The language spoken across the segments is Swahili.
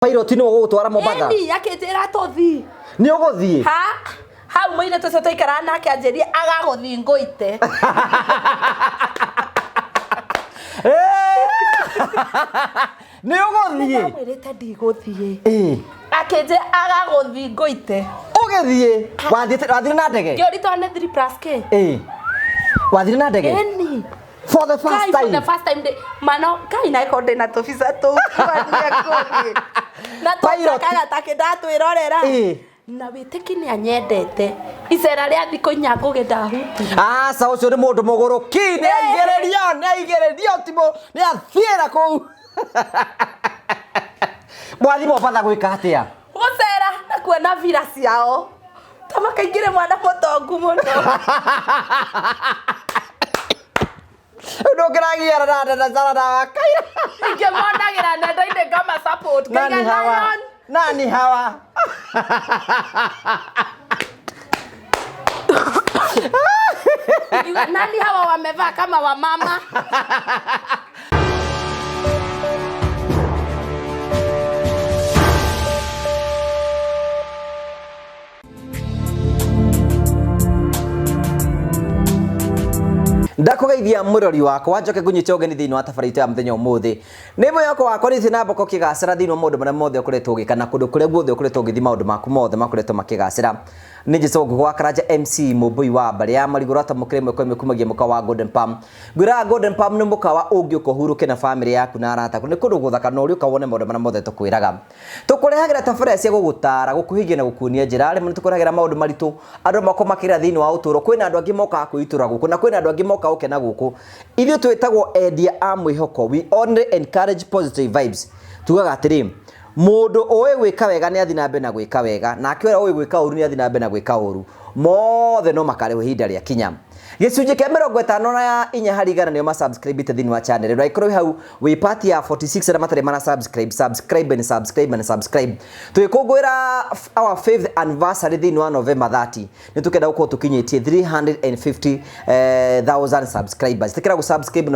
Pilot no gutwara Mombasa. Eni akitira tothi. Ni uguthie. Ha? Hau mwine tucio tuikara nake anjeria agaguthie ngoite. Ni uguthie. Mwirite ndiguthie. Akenje agaguthie ngoite. Ugithie. Wathire na ndege. Ngiorito ne 3+K. Wathire na ndege. Eni. For the first time. For the first time mano kai na ikonde na tofisa tu kwani na tokaga takidatu irorera na witiki ni anyendete icera ria thiko inya nguge Dahutirie sawa ucio ni mundu muguru ki ni aigererio timo ni athiera ku mwathi Mombasa gwika atia gucera na kuona vira ciao tamakaingire mwana mutongu muno Uno kiragia na zara wakaira. Ingemonagira nenda-ine kama support. Nani hawa? Nani hawa wamevaa kama wamama? Ndakugeithia murori wakwa njoke kunyita ugeni thiini wa tabarĩra ya muthenya umuthi ni mwiyoko wakwa ni tina mboko kigacira thiini wa maundu maria mothe ukoretwo ugikana kundu kuria guothe ukoretwo ugithi maundu maku mothe makoretwo makigacira ni Jesũ ngugwa Karanja MC Mumbui wa mbari ya marigura ta mukire mwe kwa kumagia muka wa Golden Palm gwira Golden Palm ni muka wa ungi ukohuruke na family yaku na arata ni kundu guthaka no uri ukawone maundu maria mothe tukwiraga tukurehagira tabarĩra cia gugutara gukuhigia na gukunia njira rimwe tukurehagira maundu maritu andu makomakira thiini wa uturo kwina andu angi moka kuitura guku na kwina andu angi moka ukena guku ithu twetagwo endia a mwihoko we only encourage positive vibes tugaga atiri mundu owe gwika wega ni athi na mbe na gwika wega na akiora owe gwika uru ni athi na mbe na gwika uru mothe no makare hinda ria kinya gicunje kia 50 na inya hari igana nio ma subscribe te thini wa channel ro ikoro hau we party ya 46 na matare mana subscribe twikungwira our 5th anniversary thini wa November 30 ni tukenda uko tukinyitie 350,000 subscribers tikira gu subscribe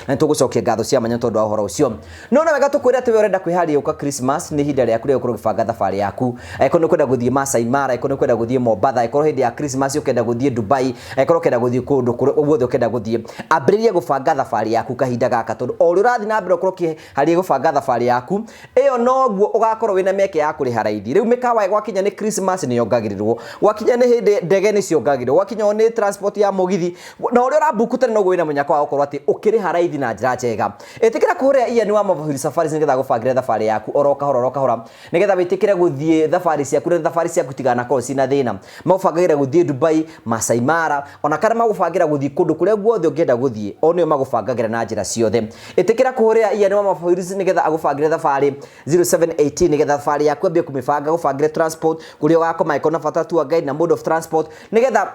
na tugucokia ngatho cia manya tondu wa horo ucio no na wega tukwira ati we urenda kwiharia uka Christmas ni hinda ria kuria ukuru gibanga thabari yaku ikono kwenda guthie Masai Mara ikono kwenda guthie Mombasa ikono hindi ya Christmas ukenda guthie Dubai ikono kenda guthie kundu guothe ukenda guthie ambiriria gubanga thabari yaku kahinda gaka tondu o urathi na mbere ukorokie hari gubanga thabari yaku iyo noguo ugakorwo wina meke ya kuri haraithi riu mikawa gwakinya ni Christmas ni yongagirirwo gwakinya ni hindi ndege ni ciongagirirwo gwakinya ni transport ya mugithi na uri urabuku tene noguo wina munyaka wa gukorwo ati ukiri haraithi na njira njega itikira kuhuria Inya ni wa mavuri safari nigetha gubangira thabari yaku oroka hora nigetha witikire guthie thabari ciaku tigana korwo cina thina magubangira guthie Dubai Masai Mara ona kana magubangira guthie kundu kuria guothe ungienda guthie onio magubangagira na njira ciothe itikira kuhuria Inya ni wa mavuri nigetha agubangire thabari 0718 nigetha thabari yaku ambie kumibanga gubangire transport kuria ugakoma ikona bata tu guide na mode of transport nigetha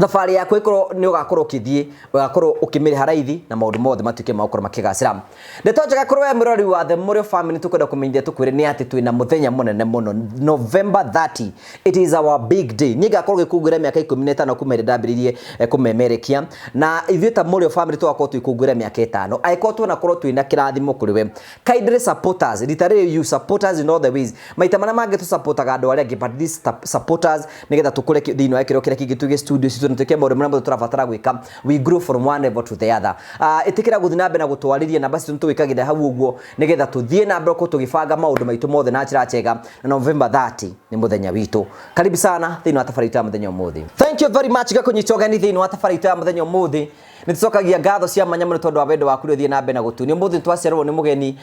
thabari yaku ikorwo ni ugakorwo ukithie ugakorwo ukimiri haraithi na maundu mothe matuike makorwo makigacira ndetonjaga kurwo we murori wa the Murio family tukwenda kumenyithia tukwire ni ati twina muthenya munene muno November 30 it is our big day ni gakorwo gikungwira miaka 15 kumere ndambiririe kumemerekia na ithuĩ ta Murio family twakorwo twikungwira miaka 5 aikorwo twona korwo twina kirathimo kuri we kindly supporters literally you supporters in all the ways maita mana mange tu supportaga andu aria but these supporters nigetha tukure thiini wa kirokira kigituge studio tunateke maundu maria turabatara gwika we grow from one level to the other itikira guthi na mbe na gutwariria na basi tuwikagira hau uguo nigetha tuthie na mbe ko tugibanga maundu maitu mothe na njira njega na November 30 ni muthenya witu karibu sana thiini wa tabarĩra ya muthenya umuthi thank you very much gakunyita ugeni thiini wa tabarĩra ya muthenya umuthi nitucokagia ngatho cia manya muno tondu wa wendo waku ri thie na mbe na gutunia muthi twacererwo ni mugeni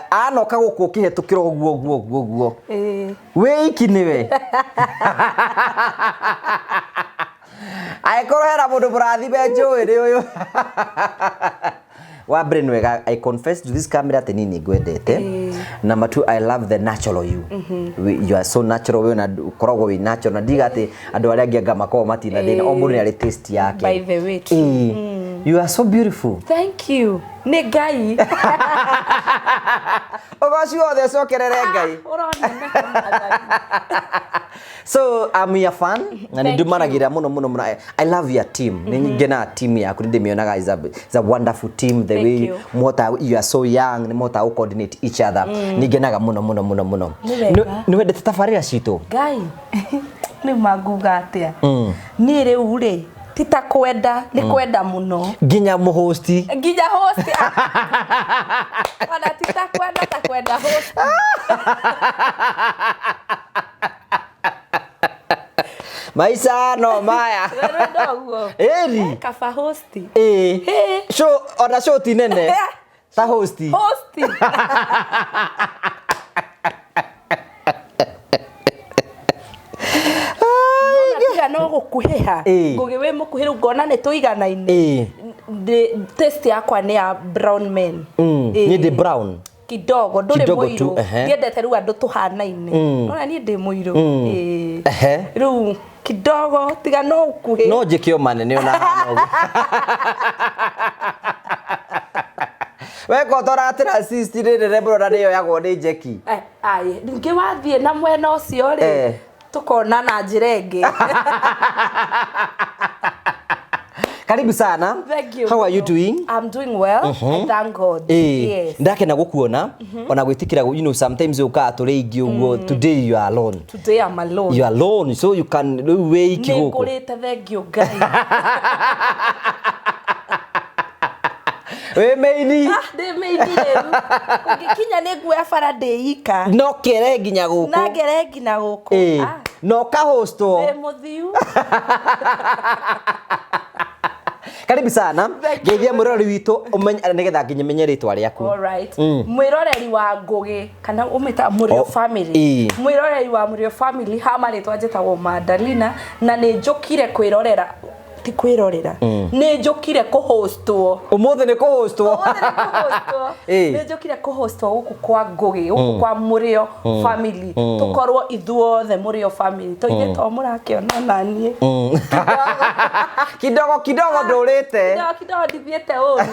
anoka guku kihetukira guo we iki niwe aikoro hera mundu burathi benjo ri uyu wa brain wega I confess to this camera ati nini ngwendete number 2 I love the natural you you are so natural we na koragwo we natural na diga ati andu aria angi anga makoo matina thina o mundu ni ari taste yake by the way You are so beautiful. Thank you. Nĩ Ngai. Ogoci wothe cokerere Ngai. So I'm your fan na ndumaragira muno. I love your team. Ningena team yaku ndimionaga is a wonderful team. The way you are so young, ni mota coordinate each other. Ningenaga muno. Ni wende tafarira cito. Ngai. Ni maguga atia. Ni riu ri tita kwenda ni kwenda muno. Ginya hosti. Ona tita kwenda ta kwenda host. Maisa no maya. Eri. Kafa hosti. Show ona show tinene. Ta hosti. No gukuhiha ngugi we mukuhiru ngona ni tuiganaine taste yakwa ni ya brown men ni de brown kidogo nduri muiru ndiendete ru andu tuhanaine nona ni ndi muiru ru kidogo tiga no ukuhi no jikio manene ona hano we ko toratira assist rire bro radio yago ni jeki ai ngi wathie na mwena ucio ri tukona na njirenge. Karibu sana. Thank you. How are you doing? I'm doing well. Thank God. Yes. Ndakena gukuona ona gwitikira sometimes uka turingi uguo today you are alone. Today I'm alone. You are alone so you can wake guku. Ngurite thank you Ngai. We meini. De meini rĩu. Ũngĩkinya nĩ nguoya bara ndĩika. No kere nginya gũkũ. Na ngere nginya gũkũ. No ka hostwo. Wĩ mũthiu. Karibu sana. Geithia mwiroreri witũ umenye nigetha nginya menye ritwa rĩaku. All right. Mwiroreri wa Ngugi kana umita Murio family. Mwiroreri wa Murio family hama ritwa njĩtagwo Madalina na nĩ njũkire kwĩrorera ti kwirorera ni njukire kuhostwo umuthe ni kuhostwo ni njukire kuhostwo guku kwa Ngugi guku kwa Murio family tukorwo ithuothe Murio family toithe to murakiona nani kidogo ndurite kidogo ndithiete uri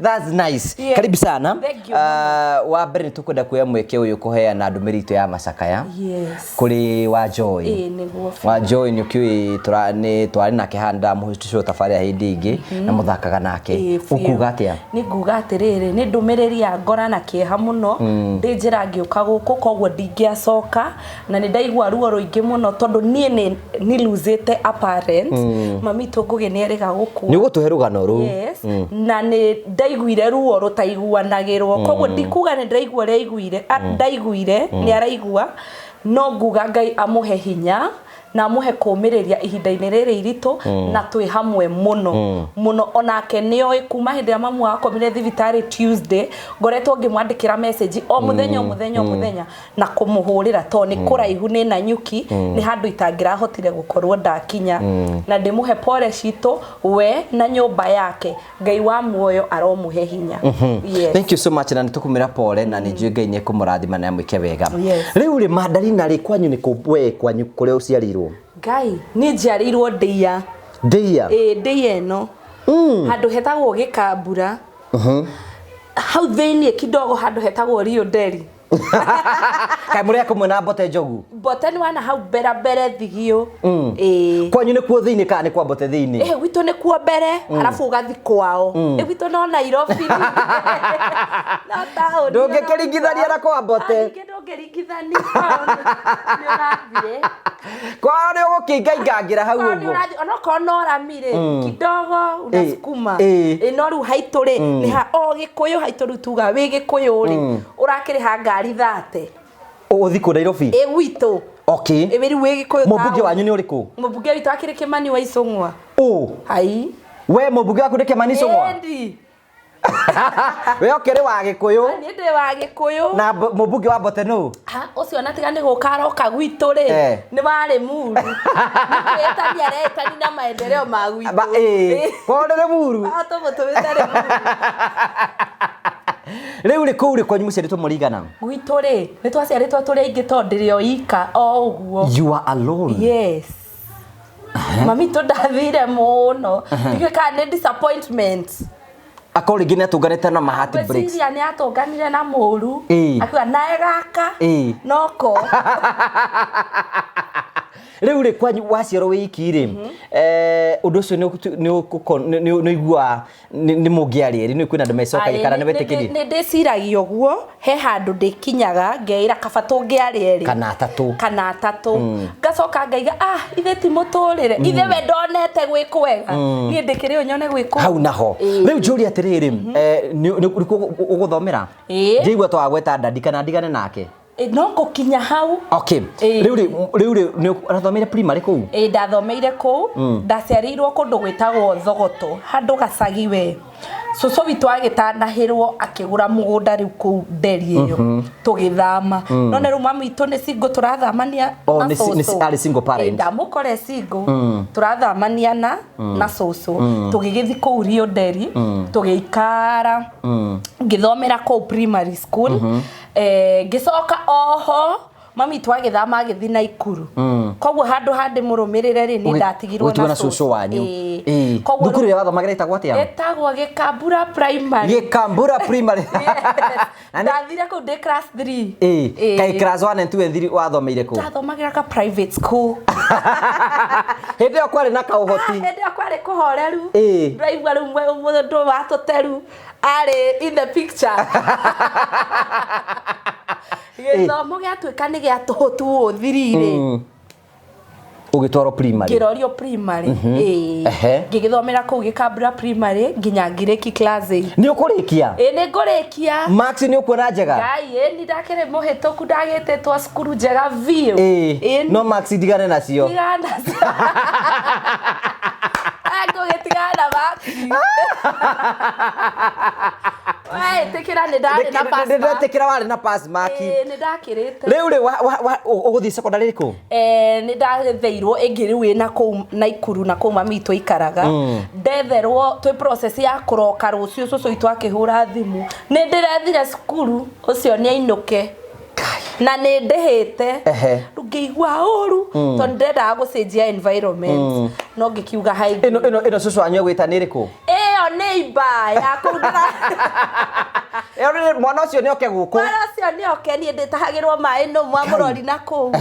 that's nice. Yeah. Karibu sana. Wa mbere ni tukwenda kuya mweke uyu kuheana ndumirito ya macakaya. Yes. Kuri wa Joy. Niguo. Wa Joy ni kiwi twari nake handa muhitisho tafaria hindi ingi na muthakaga nake. Ukuga atia? Ni nguga atiriri ni ndumiriri ya ngora na kieha muno ndi njira ngiuka guku kogwo ndingiacoka na ni ndaigua ruo ruingi muno tondu ni losete a parent mami tu Ngugi ni eriga guku ni gutuhe rugano ru. Yes. Na ni ndaiguire ruo rutaiguanagirwo kogwo ndikuga ni ndaigua ndaiguire ni araigua no nguga Ngai amuhe hinya na amuhe kumiriria ihinda-ini riri iritu na twi hamwe muno onake nioi kuma hindi ya mamu akomire thibitari Tuesday ngoretwo ngimwandikira message o muthenya na kumuhurira to ni kuraihu ni na nyuki ni handu itangirahotire gukorwo ndakinya na ndimuhe pole citu we na nyumba yake Ngai wa muoyo aromuhe hinya. Yes. Thank you so much na nitukumira pole na nijue Ngai ni kumurathima na mwike wega. Riu ri Madalina ri kwanyu ni kubwe kwanyu kure uciarirwo Ngai ni njiarirwo Ndeia. Ndeia eno handu hetagwo Gikambura hau thĩinĩ kidogo handu hetagwo Rio Deli. Kai muri akumwena Bote Njogu Bote ni wana hau mbere thigio kwanyu ni kuo thĩinĩ kana ni kwa Bote thĩinĩ gwitũ ni kuo mbere arafu ugathi kwao gwitũ no Nairobi na taoni ndũngĩkĩringithania na kwa Bote ndũngĩringithania ni ũrathire kwao ni ũgũkĩingaingangira hau ũguo onako no ramire kidogo unasukuma no riu haitũ ri ni ha o Gĩkũyũ haitũ riu tuga wĩ Gĩkũyũ ri urakĩrĩ ha ngari thate uthi ku Nairobi gwitũ. Okay. Eberi wege ko mubunge wanyu ni uriku? Mubunge witu akire Kimani wa Icũng'wa. Hai. We mubunge waku ni Kimani Icũng'wa? Endi. We okere wa Gĩkũyũ? Ni ndi wa Gĩkũyũ. Na mubunge wa Bote no? Ucio na tiga ni gukaroka gwitũ ri. Ni bari muru. Kwetania retani na maendeleo ma gwitũ. Ko ndi muru. Ato boto wetare muru. Riu ri kuri kwanyu muciaritwo murigana? Gwitũ ri ni twaciaritwo turi ingi to ndirio ika o uguo. You are alone? Yes. mami to ndathire muno tige kana disappointment akori gine atunganite na mahati breaks Besiria ni atunganire na muru akiwa nae gaka noko riu ri kwanyu waciaro wiki ri undu ucio ni igua ni mungiari ri ni kwina ndu mecoka ikara ni wetikiri ni ndiciragia guo he handu ndikinyaga ngeira kaba tungiari ri kana tatu ngacoka ngaiga ithe ti muturire ithe we ndonete gwikwega ni ndikiri unyone gwikwo hau naho riu njuri atiriri ni uguthomera njigua twagweta ndandi kana ndigane nake no gukinya hau okay riu ni arathomire primary ku ndathomeire ku ndaciarirwo kundu gwitagwo Thogoto handu gacagi we Soso witu agitandahirwo akigura mugunda riu ku nderi iyo tugithama none riu mami itu ni single turathamania na soso ari single parent ndamukore single turathamania na soso tugigithi ku rio nderi tugiikara ngithomera ku primary school gicoka oho mami twagithama agithi na ikuru kogwo handu handi murumirire ri ni ndatigirwo na soso wanyu thukuru ya wathomagira itagwo atia etagwo Gikambura primary ndathire ku de class 3 kai class 1 and 2 and 3 wathomeire ku ndathomagira ka private school hindi yo kwari na kauhoti hindi yo kwari kuhoreru driver rumwe ndo watoteru ari in the picture githomo giatuika ni giatuhotu uthirire ugitwaro primary girorio primary ngigithomera ku Gikambura primary nginya ngireki class 8 ni ukurikia ni ngurikia max ni ukuona njega ngai ni ndakire muhituku ndagite twa skuru njega view no max ndigane nacio ako getigana baki tekira ni ndari na pass mark tekira wari na pass mark ni ndakirite riu ri uguthi secondary ku ni ndatheirwo ingiriu ina ku na ikuru na ku mami itu ikaraga ndetherwo twi process ya kuroka rucio soso itu akihura thimu ni ndirethire skuru ucio ni ainuke na ni ndihite ngiigua uru to ndenda gucenjia environment no ngikiuga hai ino soso anyu gwita ni riku iyo neighbor ya kurudira mwana ucio ni oke guku mwana ucio ni oke ni nditahagirwo mai no mwamurori nako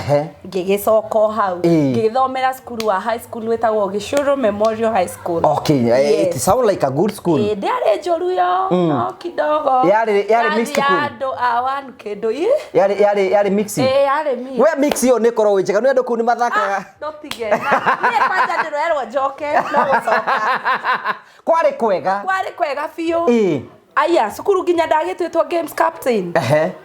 ngigicoka hau ngithomera skuru wa high school wetagwo Gishuru Memorial High School okay it sound like a good school ndiare njoru yo no kidogo yari mixed school ando awan kedo yari mixed yari mixed we mix yo ni korwo njega ni andu ku ni mathakaga no tigena ni kwanja ndirwerwo njoke no gucoka kwari kwega fiyo aya sukuru ginya ndagitwitwo games captain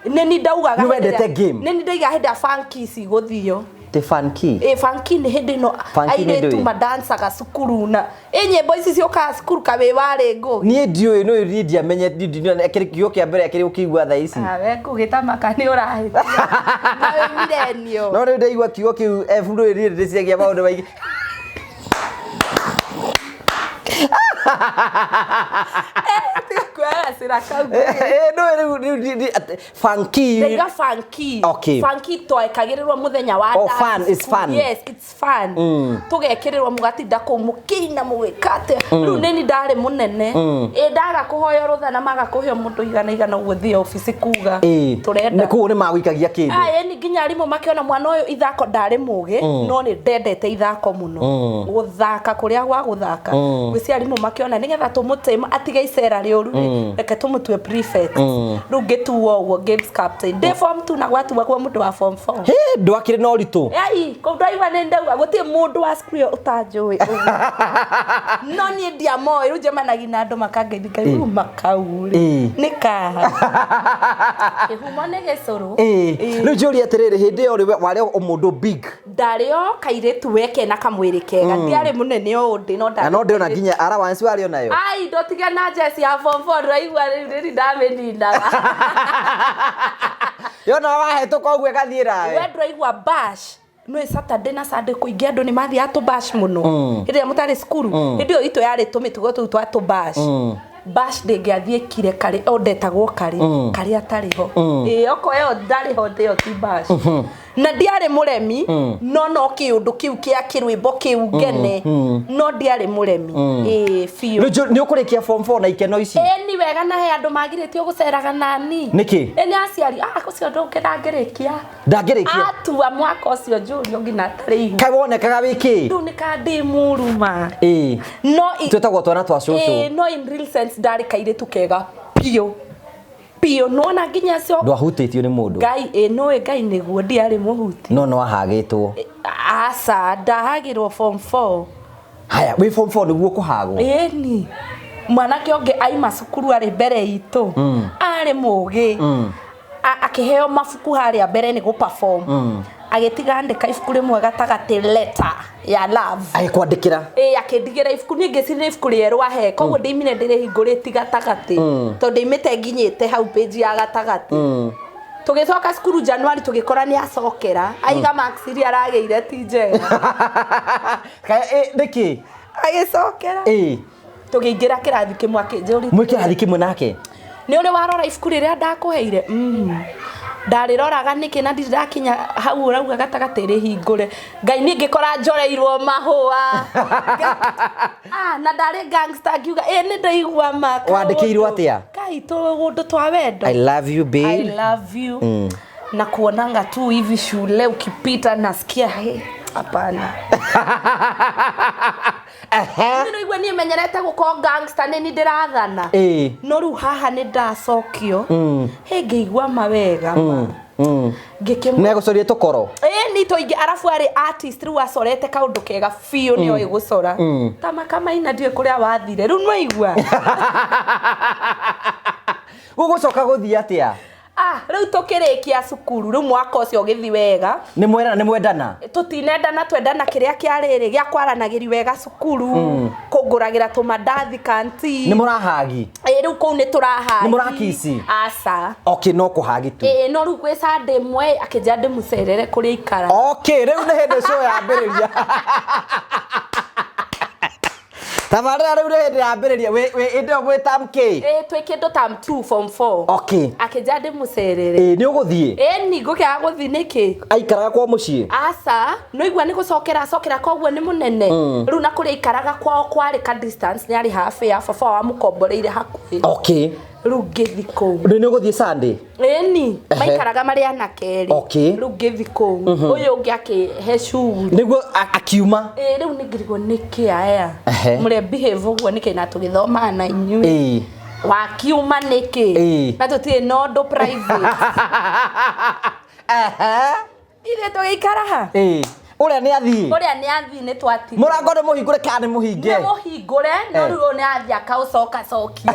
ni ndaugaga ni wendete game ni ndaiga henda funky si guthio te funky funky ni hindi no aire tu madansa ga sukuru na nyimbo ici cioka sukuru kabe wari ngo ni ndio no iridia menye ndio akiri kio kia mbere akiri ukigwa tha ici we kugitamaka ni urahi na we milenio no ri ndaigwa kio kiu ndo iridia ndiciagia maundu maigi funky okay funky toekagirirwa muthenya wa dance fun is fun yes it's fun tugekirirwa mugatinda ku mukina mugikate riu nini ndari munene ndaga kuhoya rutha na maga kuhio mundu igana guthia office kuga turenda ni ku ni magwikagia kindu ni nginya rimu makiona mwana uyu ithako ndari muge no ni ndendete ithako muno guthaka kuria gwa guthaka gwiciari rimu makiona nigetha tumutema atiga icera rioru reke tumutwe prefect riu ngituo uguo games captain de form 2 na gwatuwa kwa mundu wa form 4 ndwakire no ritu ko driver ne ndauga gutie mundu wa screw utanjui no ni ndia moi riu jemanagi na andu makangeithika riu makauri nikaha ihumo ne gecuru riu juri atiriri hindi yo wari o mundu big ndario kairetu weke na kamwiri kega ndiari munene o ndi no ndona nginya allowance wari onayo ndotiga na jesi ya form 4 raigwa riri ndameninda yona wahetu kogwe gathiira we ndiraigwa bash no Saturday na Sunday kuingia andu ni mathi atu bash muno hindi ya mutari skuru hindi yo itu yari tumitugo tu twatu bash de ngiathie kire kare ondetagwo kare atariho oko yo ndariho ndio ti bash na ndiarĩ mũremi no kĩũndũ kĩu kĩa kĩrwĩmbo kĩu ngene no ndiarĩ mũremi biũ nĩ ũkũrĩkia form 4 na ikeno ici ni wega na he andũ magirĩtio gũceraga nani nĩkĩ ni aciari ũcio ndũngĩrangĩrĩkia ndangĩrĩkia atua mwaka ũcio njũrio nginya tarĩ kaĩ wonekaga wĩkĩ rĩu nĩ kandi mũruma no twĩtagwo twana twa cũcũ no in real sense ndarĩ kairĩtu kega piũ nona nginya cio ndwahutĩtio nĩ mũndũ ngai ngai nĩguo ndiarĩ mũhuti no ahagĩtwo aca ndahagĩrwo form 4 haya wĩ form 4 nĩguo kũhagwo ni mwanake ũngĩ aima cukuru arĩ mbere itũ arĩ mũgĩ akĩheo mabuku harĩa mbere nĩ gũ-perform agĩtiga andĩka ibuku rĩmwe gatagatĩ letter ya love agĩkwandĩkĩra akĩndigĩra ibuku ningĩ cirĩ ibuku rĩerũ ahe koguo ndĩmine ndĩrĩhingũrĩti gatagatĩ tondũ ndĩmĩte nginyĩte hau page ya gatagatĩ tũgĩcoka cukuru Januari tũgĩkora nĩ acokera aiga marks iria aragĩire ti njega nĩkĩ agĩcokera tũgĩingĩra kĩrathi kĩmwe akĩnjũria mwĩ kĩrathi kĩmwe nake nĩ ũrĩ warora ibuku rĩrĩa ndakũheire ndarĩroraga nĩkĩ na ndirakinya hau ũrauga gatagatĩ rĩhingũre ngai niĩ ngĩkora njoreirwo mahũa na ndarĩ gangster ngiuga nĩ ndaigua maka wandĩkĩirwo atĩa kai tũgũndũ twa wendo I love you babe I love you na kuonanga tu hivi shule ukipita nasikia hapana Nino igwe niĩ menyerete gũkorwo gangster nĩ ndĩrathana no rĩu haha nĩ ndacokio ngĩigua mawega nĩ agũcorie tũkoro ni toingĩ arabu arĩ artist rĩu acorete kaũndũ kega biũ nĩ oĩ gũcora tamaka maina ndiĩ kũrĩa wathire rĩu nĩwaigua gũgũcoka gũthiĩ atĩa rĩu tũkĩrĩkia cukuru rĩu mwaka ũcio ũgĩthi wega nĩ mwendana tũtinendana twendana kĩrĩa kĩarĩrĩ gĩa kwaranagĩri wega cukuru kũngũragĩra tũmandathi kanti nĩ mũrahagi rĩu kũu nĩ tũrahagi nĩ mũrakici aca no kũhagi tu no rĩu gwĩ Sunday mwe akĩnja ndĩmũcerere kũrĩa ikara rĩu nĩ hĩndĩ show yambĩrĩria tabarĩra rĩu nĩ hĩndĩ yambĩrĩria ĩndĩ gwĩ tam K twĩ kĩndũ tam 2 form 4 akĩnja ndĩmũcerere nĩ ũgũthiĩ ni ngũkĩaga gũthiĩ nĩkĩ aikaraga kwa mũciĩ aca no igua nĩ gũcokera koguo nĩ mũnene rĩu na kũrĩa ikaraga kwao kwarĩ ka distance nĩ arĩ half ya baba wa mũkomboreire hakuhĩ rĩu ngĩthi kũu nĩ ũgũthiĩ Sunday ni maikaraga marĩ anake rĩu ngĩthi kũu ũyũ ũngĩ akĩhe cuguri nĩguo akiuma rĩu nĩ ngĩrigwo nĩkĩ aya mũrĩa behave ũguo nĩkĩ na tũgĩthoma na inyuĩ wakiuma nĩkĩ na tũtirĩ na ũndũ private ithe tũgĩikara ha ũrĩa nĩ athiĩ nĩ Twathire mũrango nĩ mũhingũre kana nĩ mũhinge nĩ mũhingũre no rĩu nĩ athiĩ akaũcokia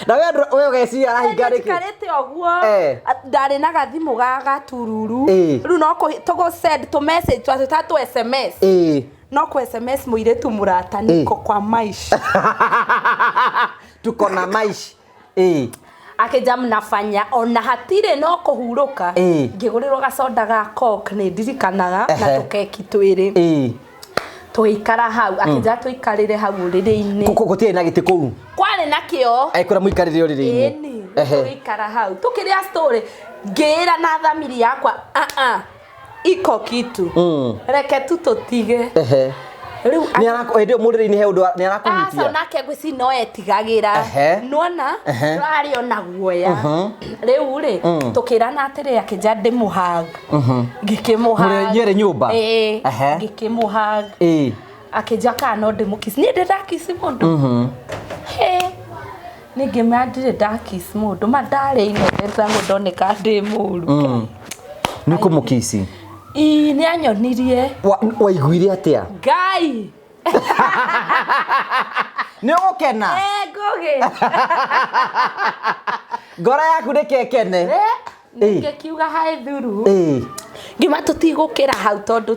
na wewe ũgeciria arahinga rĩkĩ karĩte ũguo ndarĩ na gathimũ ga gatururu rĩu no tũgũ-send tũ-message tũ SMS no ku SMS mũirĩtu mũrata niko kwa maisha tuko na maisha akĩnja mnafanya ona hatirĩ no kũhurũka ngĩgũrĩrwo gacoda ga Coke nĩ ndirikanaga na tũkeki twĩrĩ tũikara hau akĩnja tũikarĩre hau rĩrĩ-inĩ gũtirĩ na gĩtĩ kũu kwarĩ na kĩo ekũra mũikarĩre rĩrĩ-inĩ tũikara hau tũkĩrĩa story ngĩra na thamiri yakwa iko kitu reke tu tũtige rĩu mũndĩrĩ-inĩ he ũndũ nĩ arakũhutia aca nake ngwĩci no etigagĩra nona rarĩ ona guoya rĩu rĩ tũkĩrana atĩrĩ akĩnja ndĩmũhag ngĩkĩmũhag mũrĩ nyũmba ngĩkĩmũhag akĩnja kana no ndĩmũkiss niĩ ndĩrakisi mũndũ ningĩ mandire ndakiss mũndũ mandarĩ inotenta ngũndoneka ndĩ mũru nĩ kũmũkiss nĩ anyonirie waiguire atĩa ngai nĩ ũgũkena ngũgĩ ngoro yaku ndĩkekene ngĩkiuga hae thuru ngima tũtigũkĩra hau tondũ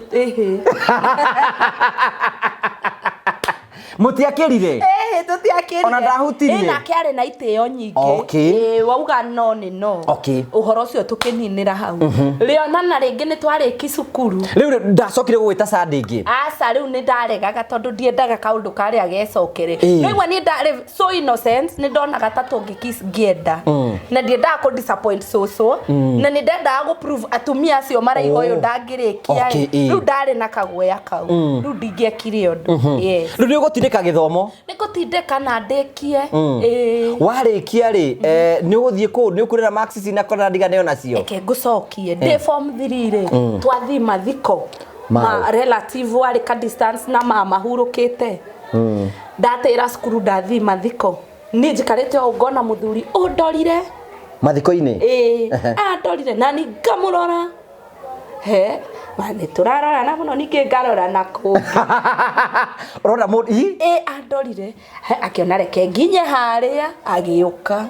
Mutiakirire? Tutiakirire. Ona Dahutirie? Na kiare na iteo nyingi. Okay. Wauga no ni no. Okay. Uhoro ucio tukininira hau. Leonana ringi ni twari kisukuru. Riu ndacokire gwita Sadingi. Asa riu ni ndaregaga tondu ndiendaga kaundu kari agecokere. Noigwa ni ndare so innocent ni ndonaga ta tungikis gienda. Na ndiendaga ku disappoint so. Na ni ndendaga go prove atumia acio maraihoyo ndangirikia. Riu ndare na kaguoya kau. Riu ndingiekire undu. Yes. Riu ni gutindika githomo? Ni gutindika na ndekie. Warikia ri ni uguthie ku ni ukurira maxis na kona ndigane nacio. Eke ngucokie ndi form 3 ri twathi mathiko. Ma relative wari ka distance na mama hurukite. Ndatira skuru ndathi mathiko. Ni njikarite ugona muthuri ndorire mathiko-ini. Ndorire na ni ngamurora. Mane turarora na muno ninge ngarora nako. Rora mudi? Ndorire. Akiona reke nginye haria agiuka.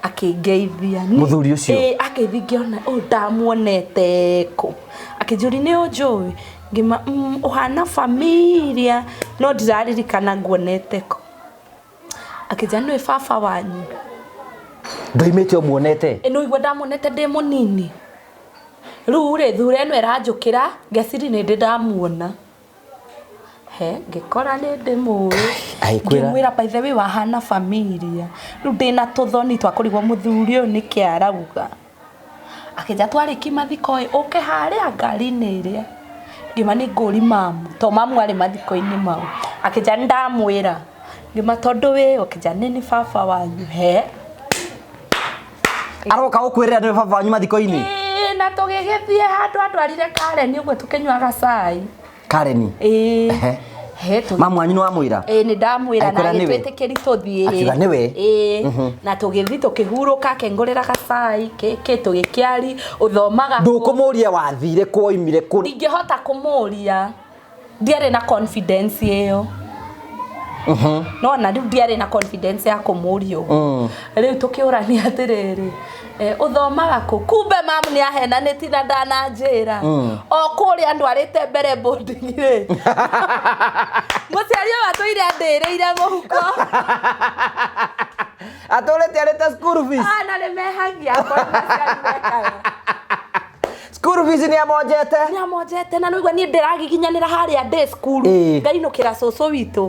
Akingeithia. Muthuri ucio? Akithingiona ndamuonete ko. Akijuri ni ujui. Ngima uhana familia no ndiraririkana nguonete ko. Akija nĩ baba wanyu. Ndoimete omuonete? No igwa ndamuonete ndi munini. Riu ri thure no iranjukira ngeciri ni ndi ndamuona. Ngikora ni ndi muwi. Ngimwira by the way wahana familia. Riu ndina tuthoni twakurigwo muthuri uyu ni kiarauga. Akija twariki mathiko uke haria ngari-ini iria. Ngima ni nguri mamu. To mamu ari mathiko-ini mau. Akija ndamwira. Ngima tondu we ukija ni baba wanyu. Aroka gukwirira ni baba wanyu mathiko-ini? Na tugigithie handu andwarire Karen uguo tukinywaga cai. Karen? Mamu wanyu ni wamwira? Ni ndamwira na gitwitikiri tuthie. Akiuga niwe? Na tugithi tukihuruka kengurira gacai ke tugikiari uthomaga. Ndukumuria wathire kuoimire ku? Ndingihota kumuria. Ndiare na confidence iyo. No na riu ndiare na confidence ya kumurio. Riu tukiurania atiriri. Uthomaga ku? Kumbe mamu ni ahenaniti na ndananjira. O kuri andu arite mbere boarding ri. Muciari watuire ndirire muhuko. Atorete arete school fees? Na nimehagia kwa muciari mekaga. School fees ni amojete? Ni amojete na nigwa ni ndiragiginyanira haria day school. Ngainukira soso witu.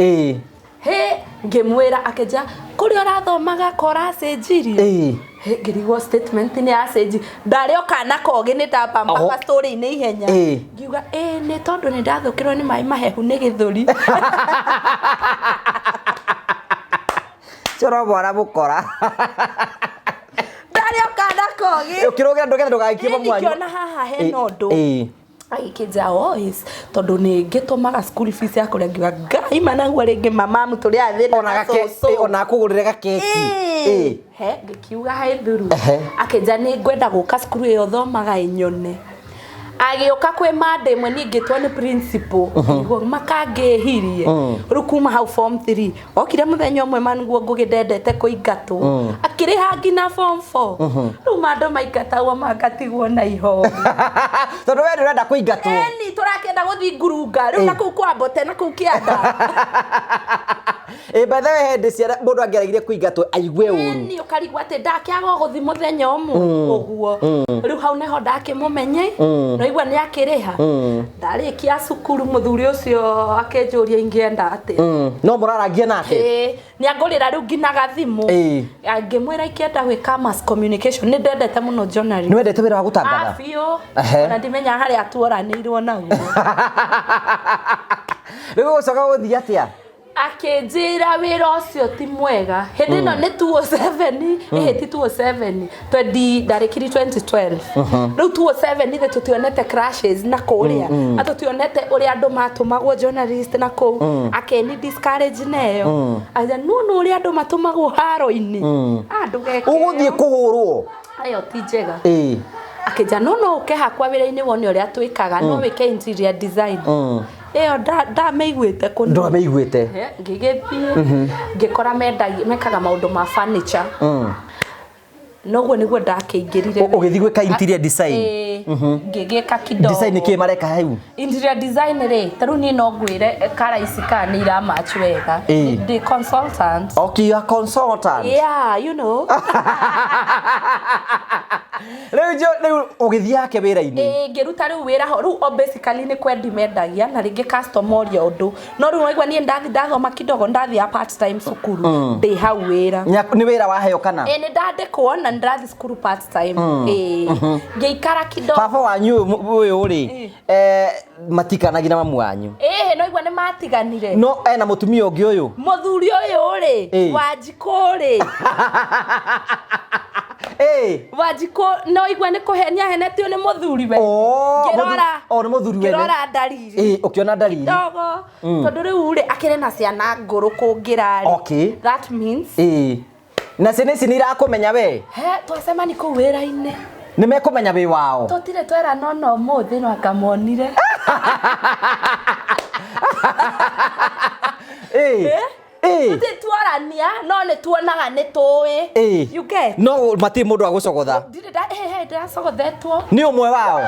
Ngimwira akija kuri orathomaga korase njiri. Ngirigwo statement ni asenji ndari okana kogi ni ndambamba story ni ihenya. Ngiuga ni tondu ni ndathukirwo ni mai mahehu ni githuri. Choro bora bukora. Ndari okana kogi. Ukirogira ndugenda ndugaikie mamu wanyu? Nikiona haha he nondu. Aikija ois tondu ni ngitumaga school fees ya kuria ngiuga ngai managwa ringi mamamu turi athina ona kugurire gakeki. Ngikiuga hai thuru. Akija ni ngwenda guka school iyo thomaga inyone. Agioka kwe made mwe ni ngitwa ni principal. Ngo makangihirie. Rukuma hau form 3. Okire muthenya umwe manguo ngugidendete kuingatwo. Akiriha ngina form 4. Rumando maingatagwo magatigwo na iho. Tondu we ndurenda kuingatwo? Ni turakenda guthi ngurunga. Riu na kuu kwa bote na kuu kianda. By the way hende cia mundu angeraigire kuingatwo aigue uru. Ni ukarigwa ati ndakiaga guthi muthenya umwe uguo. Riu hau neho ndakimumenye. Igwa ni akiriha. Ndarikia cukuru muthuri ucio akenjuria ingienda ati. No muraragia nake? Ni angurira riu nginaga thimu. Ngimwira ikienda gwika mass communication ni ndendete muno journalism. Ni wendete wira wa gutangatha? Afio. Na ndimenya hari atuoranirwo naguo. Riu gucoka guthii atia? Akenjira wira ucio ti mwega. Hindi no ni 207 ti 207 ndarikiri 2012. Riu 207 ithe tutionete crashes na kuria. Atutionete uria andu matumagwo journalist na ku. Akeni discourage neyo. Aja no uria andu matumagwo haro-ini. Ndugeke. Uguthie kuhurwo? Ayo ti njega. Akija no uke hakwa wira-ini wone uria twikaga no wike interior design. Ndameiguite kuno. Ndameiguite. Ngigithie ngikora mekaga maundu ma furniture. noguo niguo ndakeingirire ugithii gwika interior design ngigika kidogo design ki mareka hau interior design ri taru ni no ngwire kara isika ni ira match wega the consultant okay you are consultant yeah you know Leo ugithii yake wira-ini ngiruta riu wira ho riu basically ni kwendi mendagia na ringi customer ria undu no riu waigua ni ndathoma kidogo ndathi ya part time sukuru ndi hau wira ni wira waheo kana ni ndandikwo na ndathi sukuru part time ngeikara kidogo baba wanyu uyu ri matikanagia na mamu wanyu no igua ni matiganire no ena mutumia ungi uyu muthuri uyu ri Wanjikuri Wanjiko no igua ni kuhenia henetio ni muthuri we ngirora ni muthuri we ngirora dalili ukiona dalili dogo tondu riu ri akire na ciana nguru kungira okay that means na ciana ni irakumenya we twasema ni ku wira-ini ni mekumenya wi wao totire twera no muthi no akamonire tuarania no ni tuonaga ni tui you get no mati mundu agusogotha ndasogothetwo ni umwe wao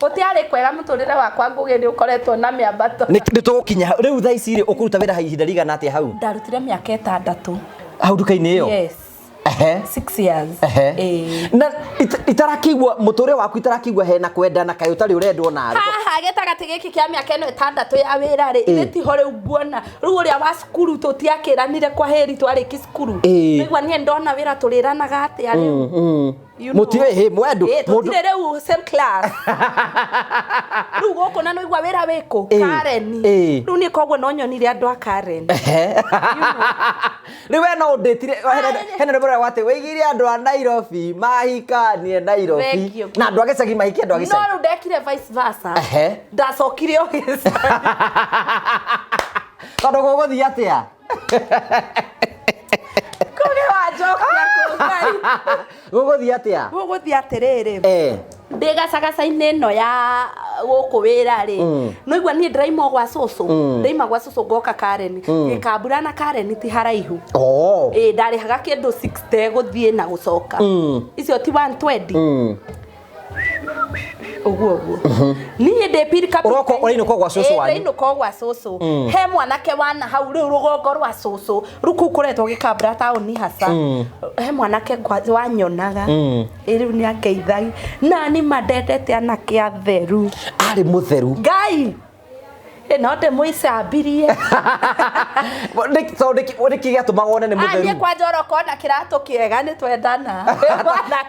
utiari kwega muturire wakwa ngugi ni ukoretwo na miambato ni tugukinya riu thaa ici ri ukuruta wira ihinda rigana atia hau ndarutire miaka 6 hau duka-ini iyo yes 6 years na itarakigwa muture waku itarakigwa hena kwendana kayo tari urendwo naro getagatĩ gĩkĩ kĩa mĩaka ĩno 6 ya wĩra rĩ ithe tiho rĩu nguona rĩu ũrĩa wa cukuru tũtiakĩranire kwa heri twarĩki cukuru nĩgua niĩ ndona wĩra tũrĩranaga atĩa rĩu mutire mwendu tũtirĩ rĩu same class rĩu gũkũ na noigua wĩra wĩkũ Karen rĩu niĩ koguo no nyonire andũ a Karen rĩu we no ndĩtire hena rĩmwe wate wĩigire andũ a Nairobi mahikanie Nairobi na andũ a gĩcagi mahikie andũ a gĩcagi no rĩu ndekire vice versa ndacokire o gĩcagi tondũ gũgũthiĩ atĩa kuge wajokia kũngai gũgũthiĩ atĩa gũgũthiĩ atĩrĩrĩ ndĩ gacagaca-inĩ ĩno ya gũkũ wĩra rĩ no igua niĩ ndĩraima gwa cũcũ ndaima gwa cũcũ ngoka Karen gĩkambura na Karen ti haraihu ndarĩhaga kĩndũ 60 gũthiĩ na gũcoka icio ti 120 uguo niĩ ndĩ pirika uroko ũrainũka gwa cũcũ wanyu ndainũka gwa cũcũ he mwanake wana hau rĩu rũgongo rwa cũcũ rũkũ kũretwo gĩkambura taũni hasa he mwanake wanyonaga rĩu nĩ angeithagi na nĩ mandendete anake atheru arĩ mũtheru ngai no ndĩmũicambirie nĩ kĩgĩatũmaga wone nĩ mũtheru niĩ kwa Njoroka ona kĩratũ kĩega nĩ twendana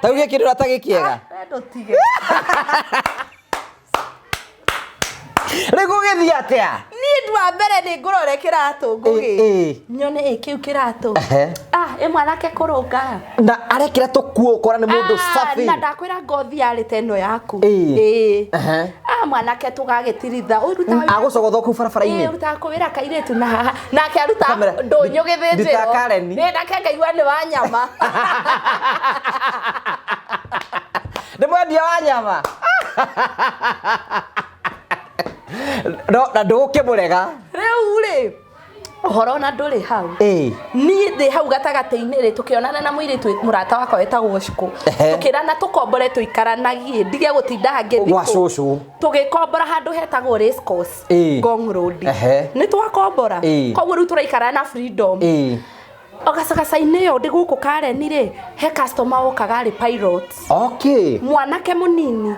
tau gĩkĩrĩra ta gĩkĩega ndũtige rĩu gũgĩthiĩ atĩa niĩ ndwa mbere nĩ ngũrore kĩratũ ngũgĩ nyone kĩu kĩratũ mwanake kũrũnga na arekĩra tũkuo ũkora nĩ mũndũ safi na ndakwĩra ngothi yarĩ ta ĩno yaku mwanake tũgagĩtiritha agũcogotha kũu barabara-inĩ rutaga kũwĩra kairĩtu na haha nake aruta ndũnyũ gĩthĩnjĩro nake ngaigua nĩ wa nyama nĩ mwendia wa nyama no na ndũgũkĩmũrega rĩu rĩ ũhoro na ndũrĩ hau niĩ ndĩ hau gatagatĩ-inĩ rĩ tũkĩonana na mũirĩtu mũrata wakwa wetagwo Cukũ tũkĩrana tũkombore tũikaranagie ndige gũtinda ngĩthikũ tũgĩkombora handũ hetagwo Race Course Ngong Road nĩ twakombora koguo rĩu tũraikara na freedom ogacagaca-inĩ ĩyo ndĩ gũkũ Karen rĩ he customer wokaga arĩ pilot mwanake mũnini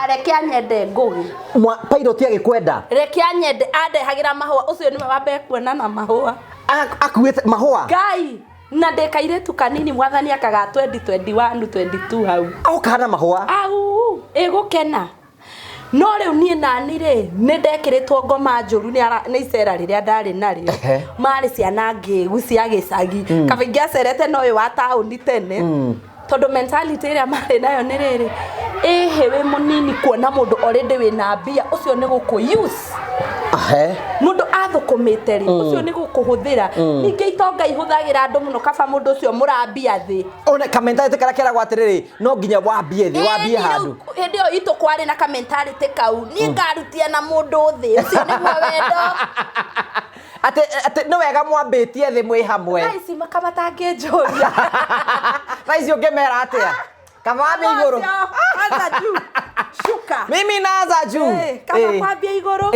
reke anyende ngũgĩ pilot agĩkwenda reke anyende andehagĩra mahũa ũcio nĩwe wambe kuona na mahũa akuĩte mahũa ngai na ndĩkairĩtu kanini mwathani akaga 2021 22 hau oka na mahũa au ĩgũkena no rĩu niĩ nani rĩ nĩ ndekĩrĩtwo ngoma njũru nĩ icera rĩrĩa ndarĩ narĩo marĩ ciana ngĩgu cia gĩcagi kaba ingĩacerete na ũyũ wa taũni tene tondũ mentality ĩrĩa marĩ nayo nĩ rĩrĩ ĩhĩ wĩ mũnini kuona mũndũ already wĩna mbia ũcio nĩ gũkũ use mũndũ athũkũmĩte rĩ ũcio nĩ gũkũhũthĩra ningĩ itonga ihũthagĩra andũ mũno kaba mũndũ ũcio mũrambia thĩ one kamentality karia keragwo atĩrĩrĩ no nginya wambie thĩ wambie handũ hĩndĩ ĩyo itũ kwarĩ na kamentality kau niĩ ngarutia na mũndũ thĩ ũcio nĩguo wendo ate no wega mwambitie thi mwi hamwe Guys makama tangejoria Guys ungemera atia Kavamia iguru Anza juu Shuka Mimi naanza juu Kama kwambia iguru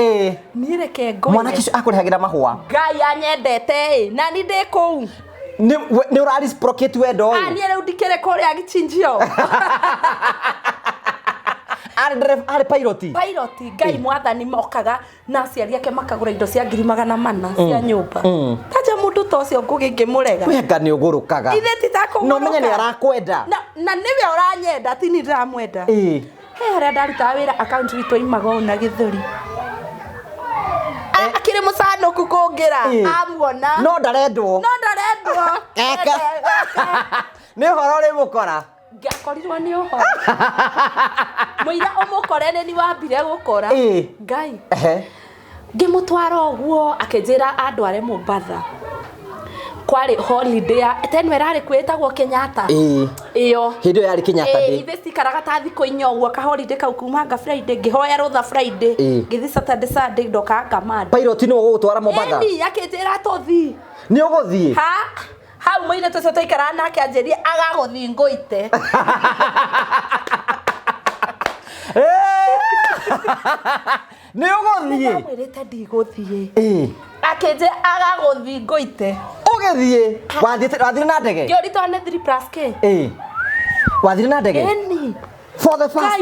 Nireke ngoye Mwana kisho akurihagira mahua Ngai anyendete na ni ndi kuu Ni urareciprocate wendo uyu Ni riu ndikire kuria gichinjio Ari pilot Ngai mwathani mokaga na aciari ake makagura indo cia 400 cia nyumba taja mundu ta ucio ngugingimurega wega ni ugurukaga ithe titakuguruka no menye ni arakwenda na niwe uranyenda ti ni ndiramwenda he haria ndaruta wira account witu imago na githuri akire musanuku kungira amuona no ndarendwo ni horo ri mukora ngakorirwo ni uhoro muira umukorene ni wambire gukora Ngai ngimutwara uguo akenjira andware Mombasa kwari holiday tenwe rari kwetagwo Kenyatta iyo hindo yari Kenyatta ithe cikaraga ta thiko inyoguo ka holiday kau kumanga Friday ngihoya rutha Friday ngithi Saturday Sunday ndoka ngamad pilot ni ugutwara Mombasa ni akenjira tothi ni uguthie hau mwine tucoto ikara nake anjeria agaguthi ngoite ni uguthie mwirite ndiguthie akenje agaguthi ngoite ugithie wathire na ndege ngiorito ne 3+K wathire na ndege for the first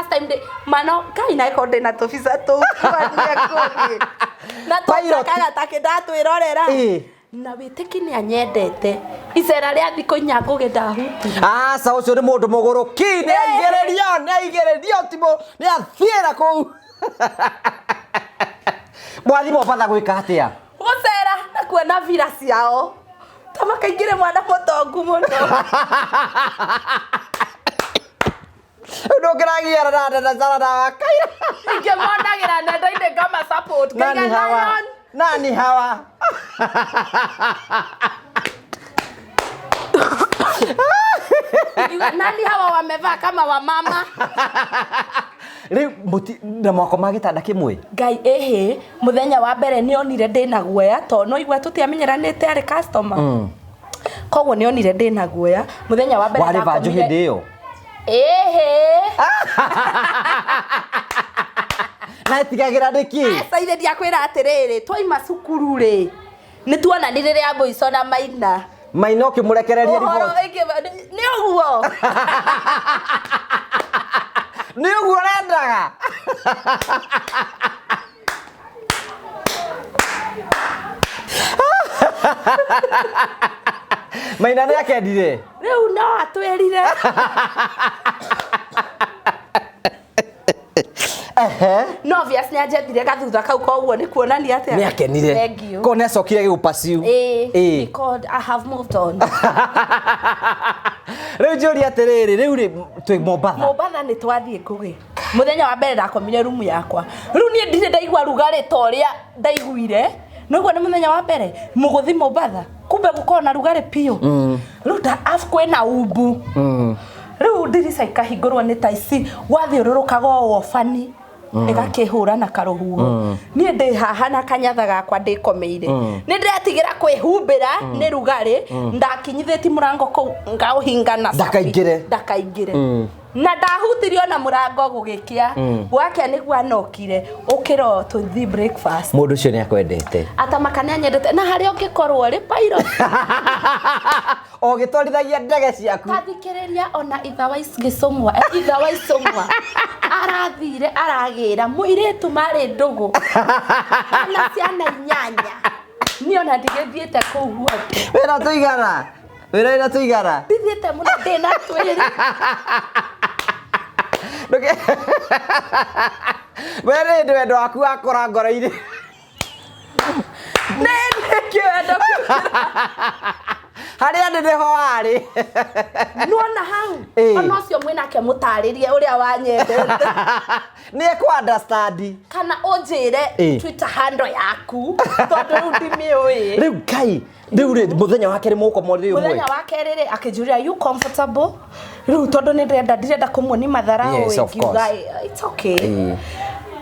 time mano kai na ikonde na tofisa tu kwani akoni na tokaka take ndatwirorera na witiki ni anyendete icera ria thiko inya nguge Dahutirie sa ucio ni mundu muguruki ni aigererio timo ni athiera ku mwathi Mombasa gwika atia gucera na kuona vira ciao tamakaingire mwana mutongu muno ndongeragia na zara wakaira ingemonagira nenda-ine ngama support nani hawa nani hawa wamevaa kama wamama riu na mwako magitanda kimwe Ngai muthenya wa mbere nionire ndina guoya to no igwa tutiamenyeranite ari customer koguo nionire ndina guoya muthenya wa mbere wari vanju hindi iyo na tigagira ndiki saithe ndiakwira atiriri twaima cukuru ri ni tuonanire ria Boico na Maina ukimurekereria report ni uguo ni uguo rendaga Maina ni akendire riu no atwirire no obviously ajethire gathutha kau koguo ni kuonania atia ni akenire ko ne sokire gigupasiu because I have moved on riu jori atiriri riu ri twi Mombasa ni twathie ngugi muthenya wa mbere ndakomire rumu yakwa riu ni ndire ndaigwa rugari toria ndaiguire noguo ni muthenya wa mbere muguthi Mombasa kumbe gukona rugari pio riu afu kwena umbu riu ndirica ikahingurwo ni taici wathiururukaga ofani igakihura na karuhuo ni ndi haha na kanyatha gakwa ndikomeire ni ndiretigira kwihumbira ni rugari ndakinyithiti murango ko ngauhinga na ndakaingire na Dahutirie na murango gugikia wake niguo anokire ukiro tuthi breakfast mundu cio ni akwendete atamakane anyendete na hari ungikorwo ri pilot ogitwarithagia ndege ciaku tathikiriria ona itha wa Gisomwa arathire aragira muiritu mari ndugu na ciana inyanya ni ona ndigithiete kuu guote wira tuigara ndithiete muno ndina twiri were ndwendo waku akora ngoro-ini nene kiwendo haria ndiho ari nuona hau ona ucio mwinake mutaririe uria wanyendete ni ku understand kana unjire Twitter handle yaku tondu riu ndimiui riu kai riu muthenya wake ri muko mo riu muthenya wake riri akijuria you comfortable riu tondu ni ndirenda kumuoni mathara yes, ingiuga it's okay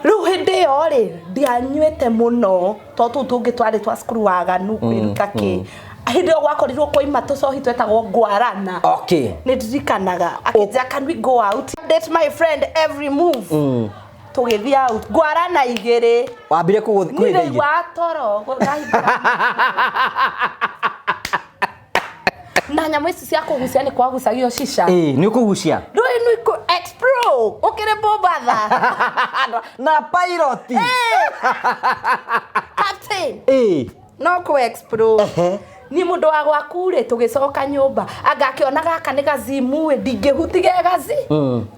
Riu hindi yo ri ndianywete muno to tu tungi twari twa skuru waganu kwiruka ki hindi gwakorirwo koima tucohi twetagwo ngwarana okay ni ndirikanaga akija can we go out date my friend every move tugithii out ngwarana igiri wambire kuhitha igiri wa toro na nyamå ici cia kugucia ni kwagucagio shisha ni kugucia ndui ni expro ukire bombatha na pilot captain no ku expro ni mundu wa gwaku ri tugicoka nyumba agakiona gaka ni gazimu we ndingihutige gazi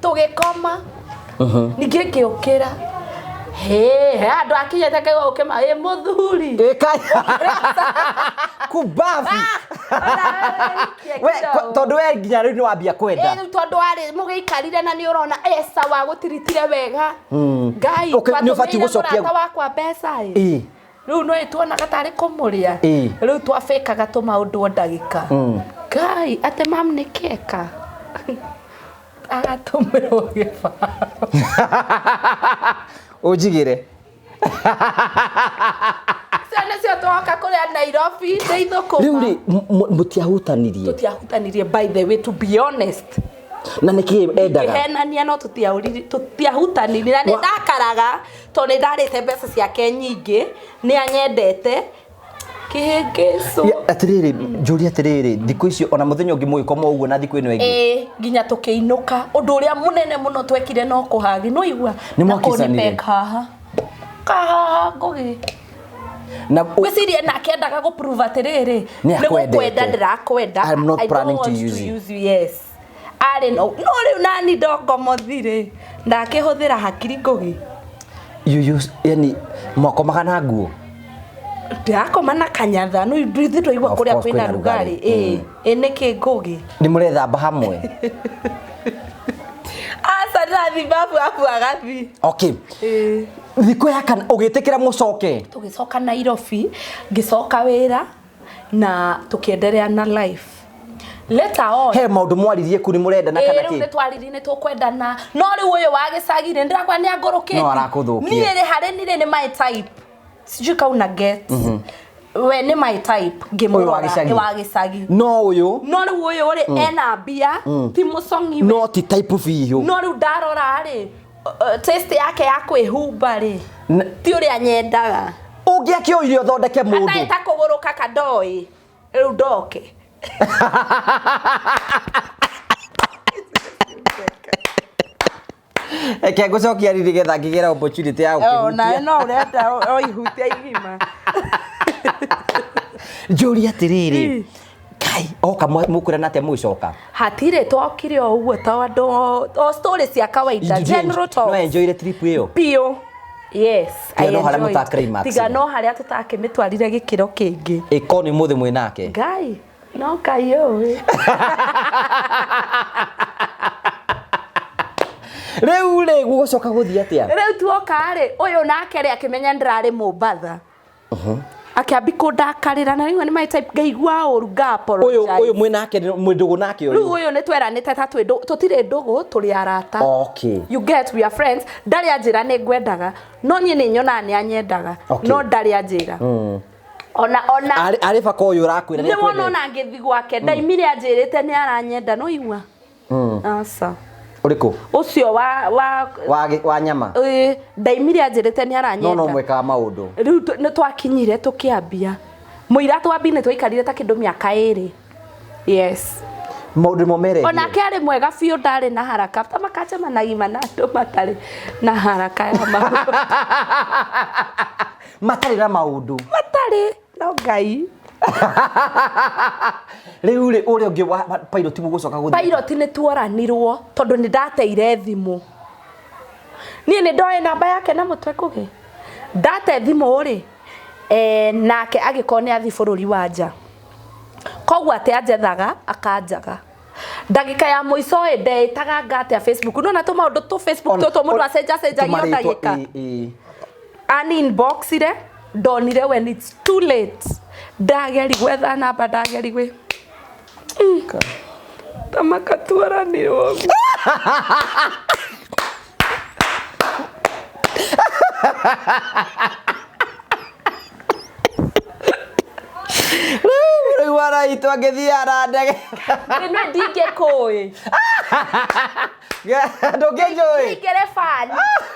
tugikoma ningi ngiukira andu akinyete kaiwa ukima muthuri kubavu we tondu we nginya riu ni wambia kwenda tondu ari mugiikarire na ni urona esa wa gutiritire wega ngai ni ubati gucokia wakwa mbeca riu no ituonaga tari kumuria riu twafikaga tumaundu ndagika ngai ate mam ni keka agatumiro gibaro ujigire sana cio twoka kuria Nairobi ndeithoko riu ri tutiahutanirie by the way to be honest na niki endaga henania no tutiahutanirie na ndakaraga to ni ndarite mbeca ciake nyingi ni anyendete kihingico atiriri njuri atiriri thiku icio ona muthenya ungi mwikoma uguo na thiku ino ingi nginya tukiinuka undu uria munene muno twekire no kuhagi no igua ni mwakisanire kaha ngogi na wisirie na kendaga go prove atiriri ni kwenda ndirakwenda I'm not planning to use you yes ari no riu nani ndongo muthire ndakihuthira hakiri ngogi you use yani mwakomaga na nguo ndakoma na kanyatha no ithuĩ twaigua kũrĩa kwĩna rugarĩ nĩkĩ ngũgĩ nĩ mũrethamba hamwe asa ndathi babu agathi okay thikũ ya kana ũgĩtĩkĩra mũcoke tũgĩcoka Nairobi ngĩcoka wĩra na tũkĩendelea na life later on he maũndũ mwaririe ku nĩ mũrendana kana kĩ nĩ twaririe nĩ tũkwendana no rĩu ũyũ wa gĩcagire ndĩrakwa nĩ angũrũkĩte no arakũthũkia niĩ rĩ harĩ nire nĩ my type sijui kauna get we ni my type ngimurora wa gicagi no uyu ri ena mbia ti mucongi no ti type fiyo no riu ndarora ri taste yake ya kwihumba ri ti uri anyendaga ungiakio irio thondeke mundu ataita kuguruka kadoi riu ndoke eke gucokia riri getha ngigera opportunity ya ukihutia no urenda oihutia igima njuri atiriri kai oka mukurana te mucoka hatire twokire uguo tondu o stories cia kawaida general talk no enjoy trip iyo pio yes I enjoy tiga no haria tutakimitwarire gikiro kingi ikoni muthi mwinake ngai no kayo Reule gugocoka guthii atia riu tuoka ri uyu nake ri akimenya ndirari Mombatha akiambi kundakarira na riu ni my type ngaigua uru apologize uyu mwinake mwendugu nake uyu riu uyu ni tweranite ta tutire ndugu turi arata okay you get we are friends ndari anjira ni ngwendaga no nie ni nyona ni anyendaga no ndari anjira ona ari bako uyu rakwira ni wona ona ngithi gwake ndaimire anjirite ni aranyenda no igua asa uriko ucio wa nyama ndaimire anjirite ni aranyenda no mweka maundu riu ni twakinyire tukiambia muira twambine twaikarire ta kindu miaka iri yes maundu momere ona kiari mwega biu ndari na haraka ta makacha managima na andu matari na haraka ya matari na maundu matari no ngai riu ri uri ungi pilot gucoka guthi pilot ni tuoranirwo tondu ni ndateire thimu nie ni ndoe namba yake na mutwe kugi ndate thimu uri nake agikone athi bururi wa nja kogwa ate anjethaga akanjaga ndagika ya muico ndetaga ngate ya Facebook no na tuma undu tu Facebook to mundu acenjagia ndagika ani inbox ire ndonire when it's too late ndageri gwetha namba ndageri gwe tamaka tuaranirwo Rĩu araitwo agĩthiara ndege. Nĩ ndingĩkũĩ. Ndũngĩnjũĩ. Ingĩrĩ fan.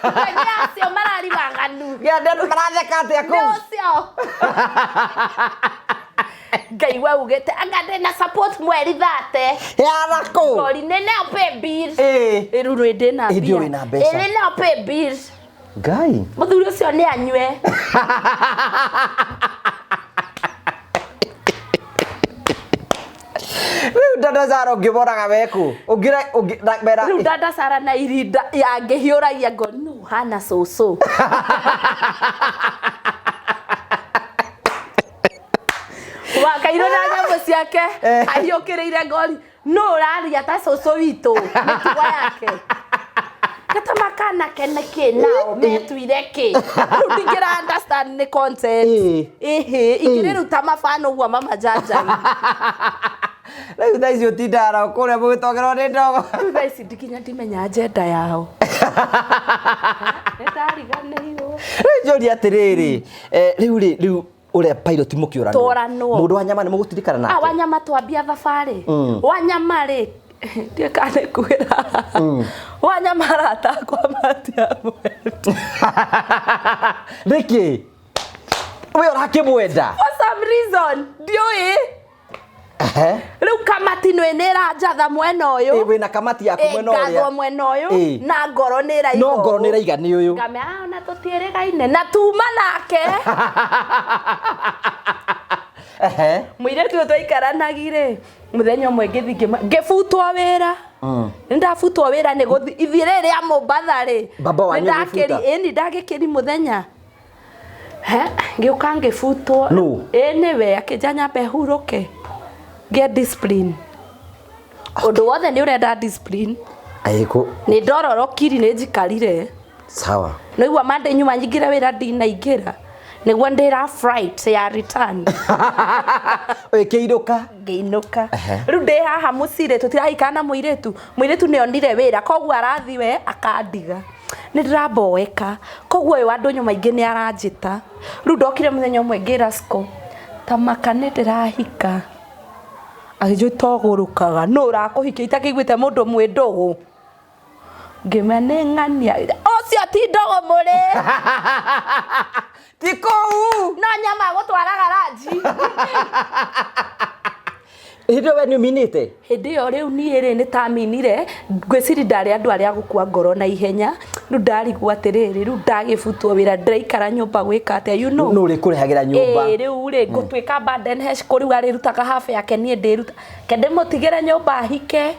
Nĩ acio marari waganu. Andũ maratheka atĩa kũu? Nĩ ũcio. Ngai we ugĩte anga ndĩna support mweri 30. Yara kũ? Gori nene pay bill. Rĩu ndĩna mbia. Ndio wĩna mbeca. Nene pay bill. Ngai. Mũthuri ũcio nĩ anyue. Rĩu dada Zara ũngĩboraga weku. Rĩu dada Zara na irinda yangĩhiũragia ngo no hana cũcũ. Wakairwo na nyamũ ciake ahiũkĩrĩire ngori no ũraria ta cũcũ witũ mĩtugo yake. Kata makana kene kĩ nao metuire kĩ. Rĩu ndingĩra understand nĩ concept. Ingĩrĩruta mabano ũguo mama Jaja. Rĩu thaa ici ũtindara kũrĩa mũgĩtogerwo nĩ ndogo. Rĩu thaa ici ndikinya ndimenya agenda yao. Nĩndariganĩirwo. Rĩu njũria atĩrĩrĩ, rĩu ũrĩa pilot mũkĩũranwo. Mũndũ wa nyama nĩ mũgũtirikana nake. Wanyama twambia thabarĩ. Wanyama rĩ ndiĩ kana kwĩra. Wanyama aratakwa matia mwenda. Nĩkĩ? We ũrakĩmwenda? For some reason ndiũĩ. Rĩu kamati nĩ ĩranjatha mwena ũyũ. Wĩna kamati yaku mwena ũrĩa. Ngatho mwena ũyũ na ngoro nĩ ĩraiga. No ngoro nĩ ĩraiga nĩ ũyũ. Ngamera ona tũtiĩrĩgaine na tuma nake. Mũirĩtu ũyũ twaikaranagia-rĩ mũthenya ũmwe ngĩbutwo wĩra. Nĩndabutwo wĩra nĩ gũthiĩ ithiĩ rĩrĩa Mombatha-rĩ. Baba wanyu gũbuta. Ĩni ndagĩkĩri mũthenya. Ngĩũka ngĩbutwo. Nĩwe akĩnja nyambe hurũke. Get discipline. Ũndũ wothe nĩ ũrenda discipline. Nĩ ndororokiri nĩ njikarire. Sawa. Noigua Monday nyuma nyingĩre wĩra ndinaingĩra. Nĩguo ndĩra flight ya return. Ngĩinũka. Rĩu ndĩ haha mũcirĩ tũtirahikana na mũirĩtu. Mũirĩtu nĩ onire wĩra koguo arathi we akandiga. Nĩ ndĩramboeka. Koguo ũyũ wa ndũnyũ maingĩ nĩ aranjĩta. Rĩu ndokire mũthenya ũmwe ngĩra Sco. Tamaka nĩ ndĩrahika. Agĩjũ togũrũkaga no ũrakũhikia itakĩiguĩte mũndũ mwĩ ndũgũ. Ngĩmenya nĩ ng'ania. Ũcio ti ndũgũ mũrĩ. Ti kũu. No nyama gũtwaraga ranji. Hĩndĩ we nĩ ũminĩte? Hĩndĩ ĩyo rĩu niĩ-rĩ nĩ taminire. Ngwĩciria ndarĩ andũ arĩa gũkua ngoro na ihenya. Rĩu ndarigwo atĩrĩrĩ rĩu ndagĩbutwo wĩra ndĩraikara nyũmba gwĩka atĩa you know. No ũrĩkũrĩhagĩra nyũmba. Rĩu-rĩ ngũtuĩka burden hesh kũrĩu arĩrutaga half yake niĩ ndĩruta. Ke ndĩmũtigĩre nyũmba ahike.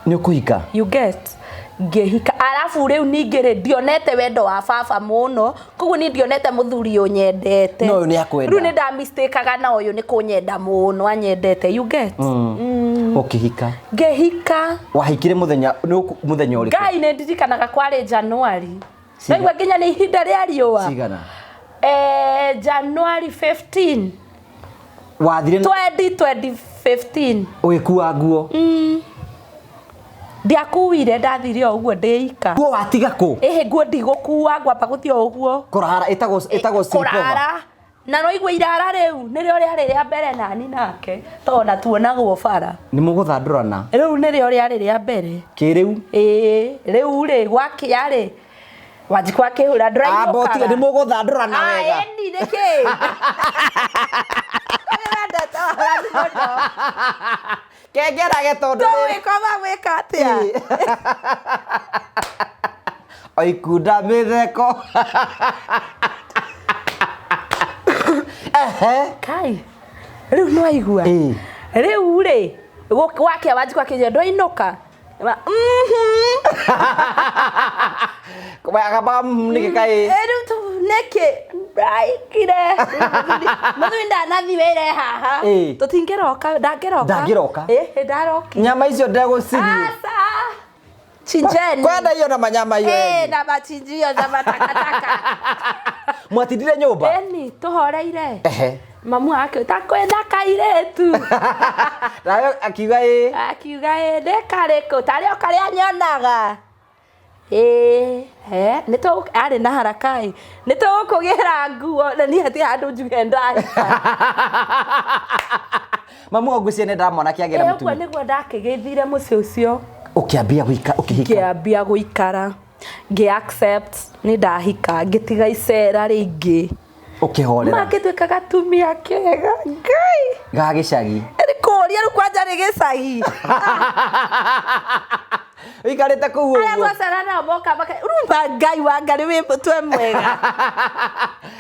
Nĩ ũkũhika? You get. Ngĩhika arafu rĩu ningĩ-rĩ ndionete wendo wa baba mũno koguo niĩ ndionete mũthuri ũyũ nyendete. No ũyũ nĩ akwenda. Rĩu nĩ ndamistĩkaga na ũyũ nĩ kũnyenda mũno anyendete you get. Ũkĩhika? Ngĩhika. Wahikire mũthenya ũrĩkũ? Ngai nĩ ndirikanaga kwarĩ January. Naigua nginya nĩ ihinda rĩa riũa. Cigana? January 15. Wathire 2015. Ũgĩkua nguo? Ndiakuire ndathire ũguo ndĩika. Nguo watiga kũ? Nguo ndigũkua ngwamba gũthiĩ ũguo. Kũrara ĩtagwo kũrara. Na no igua irara rĩu nĩrĩo rĩarĩ rĩa mbere nani nake tona tuonagwo bara. Nĩ mũgũthandũrana? Rĩu nĩrĩo rĩarĩ rĩa mbere. Kĩrĩu? Rĩu-rĩ gwakĩarĩ Wanjikũ akĩhũra ndũrainũkaga. Botiga nĩ mũgũthandũrana wega. Eni nĩkĩ? Kengerage tondũ wĩkoma gwĩka atĩa? Oikunda mĩtheko. Kai rĩu no aigua. Rĩu-rĩ gwake Wanjikũ akĩnjĩra ndũrainũka. Akamba nĩkĩ kaĩ? Rĩu nĩkĩ ndaikire. Mũthuri ndanathi wĩra haha. Tũtingĩroka ndangĩroka. Ndaroka. Nyama icio ndegũcirie. Chinjeni. Kwenda iyo na manyama iyo. Na machinjio na matakataka. Mwatindire nyũmba? Eni tũhoreire. Mamu wake takwenda kairĩtu. Nayo akiuga ndĩkarĩkũ tarĩ o karĩa nyonaga. nito ari na harakai nito kugera nguo na ni hati handu njuge ndai mamu ogucie ne ndamona kiagera mutu kwa niguo ndakigithire muci ucio ukiambia guikara ngi accept ni ndahika ngitiga icera ringi ukihorera makitwika gatumia kega ngai gagicagi eri kuria ru kwanja ri gicagi ikarite kuu aya twacana na boka baka rumba ngai wa ngari wi mutwe mwega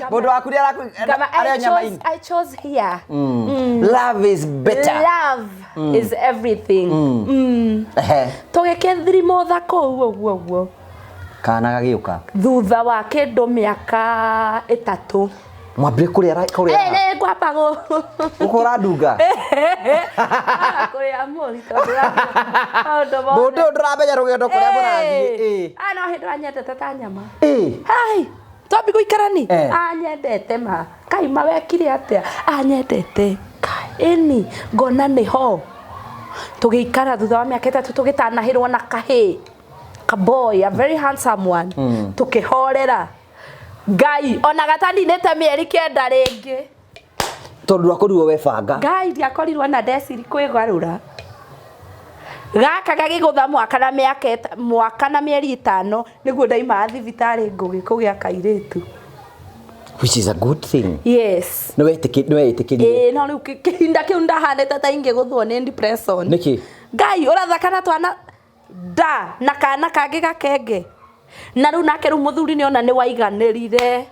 mundu waku ri ari nyamaini I chose here love is better love is everything tugike thimo thako uguo kana gagiuka thutha wa kindu miaka 3 mwambire kuria ngwapago ukora ndunga kuria muri tondu mundu nduramenya rugendo kuria murathie no hindu anyendete ta nyama hai tobi guikarani anyendete ma kai mawekire atia anyendete kai eni ngona niho tugikara thutha wa miaka 3 tugitanahirwo na kahi boy, a very handsome one. Tukihorera ngai ona gatani nete mieri kenda ringi tondu akorirwo webanga ngai ndiakorirwo na desiri kwigarura gaka gagigutha mwaka na mieri 5 niguo ndaima thibitari ngugi kugia kairitu, which is a good thing. Yes, no wetikirie no riu kihinda kiu ndahanete ta ingi guthwo ni depression niki ngai urathakana twana da na kana kage gakenge na riu nake ru muthuri ni ona ni waiganirire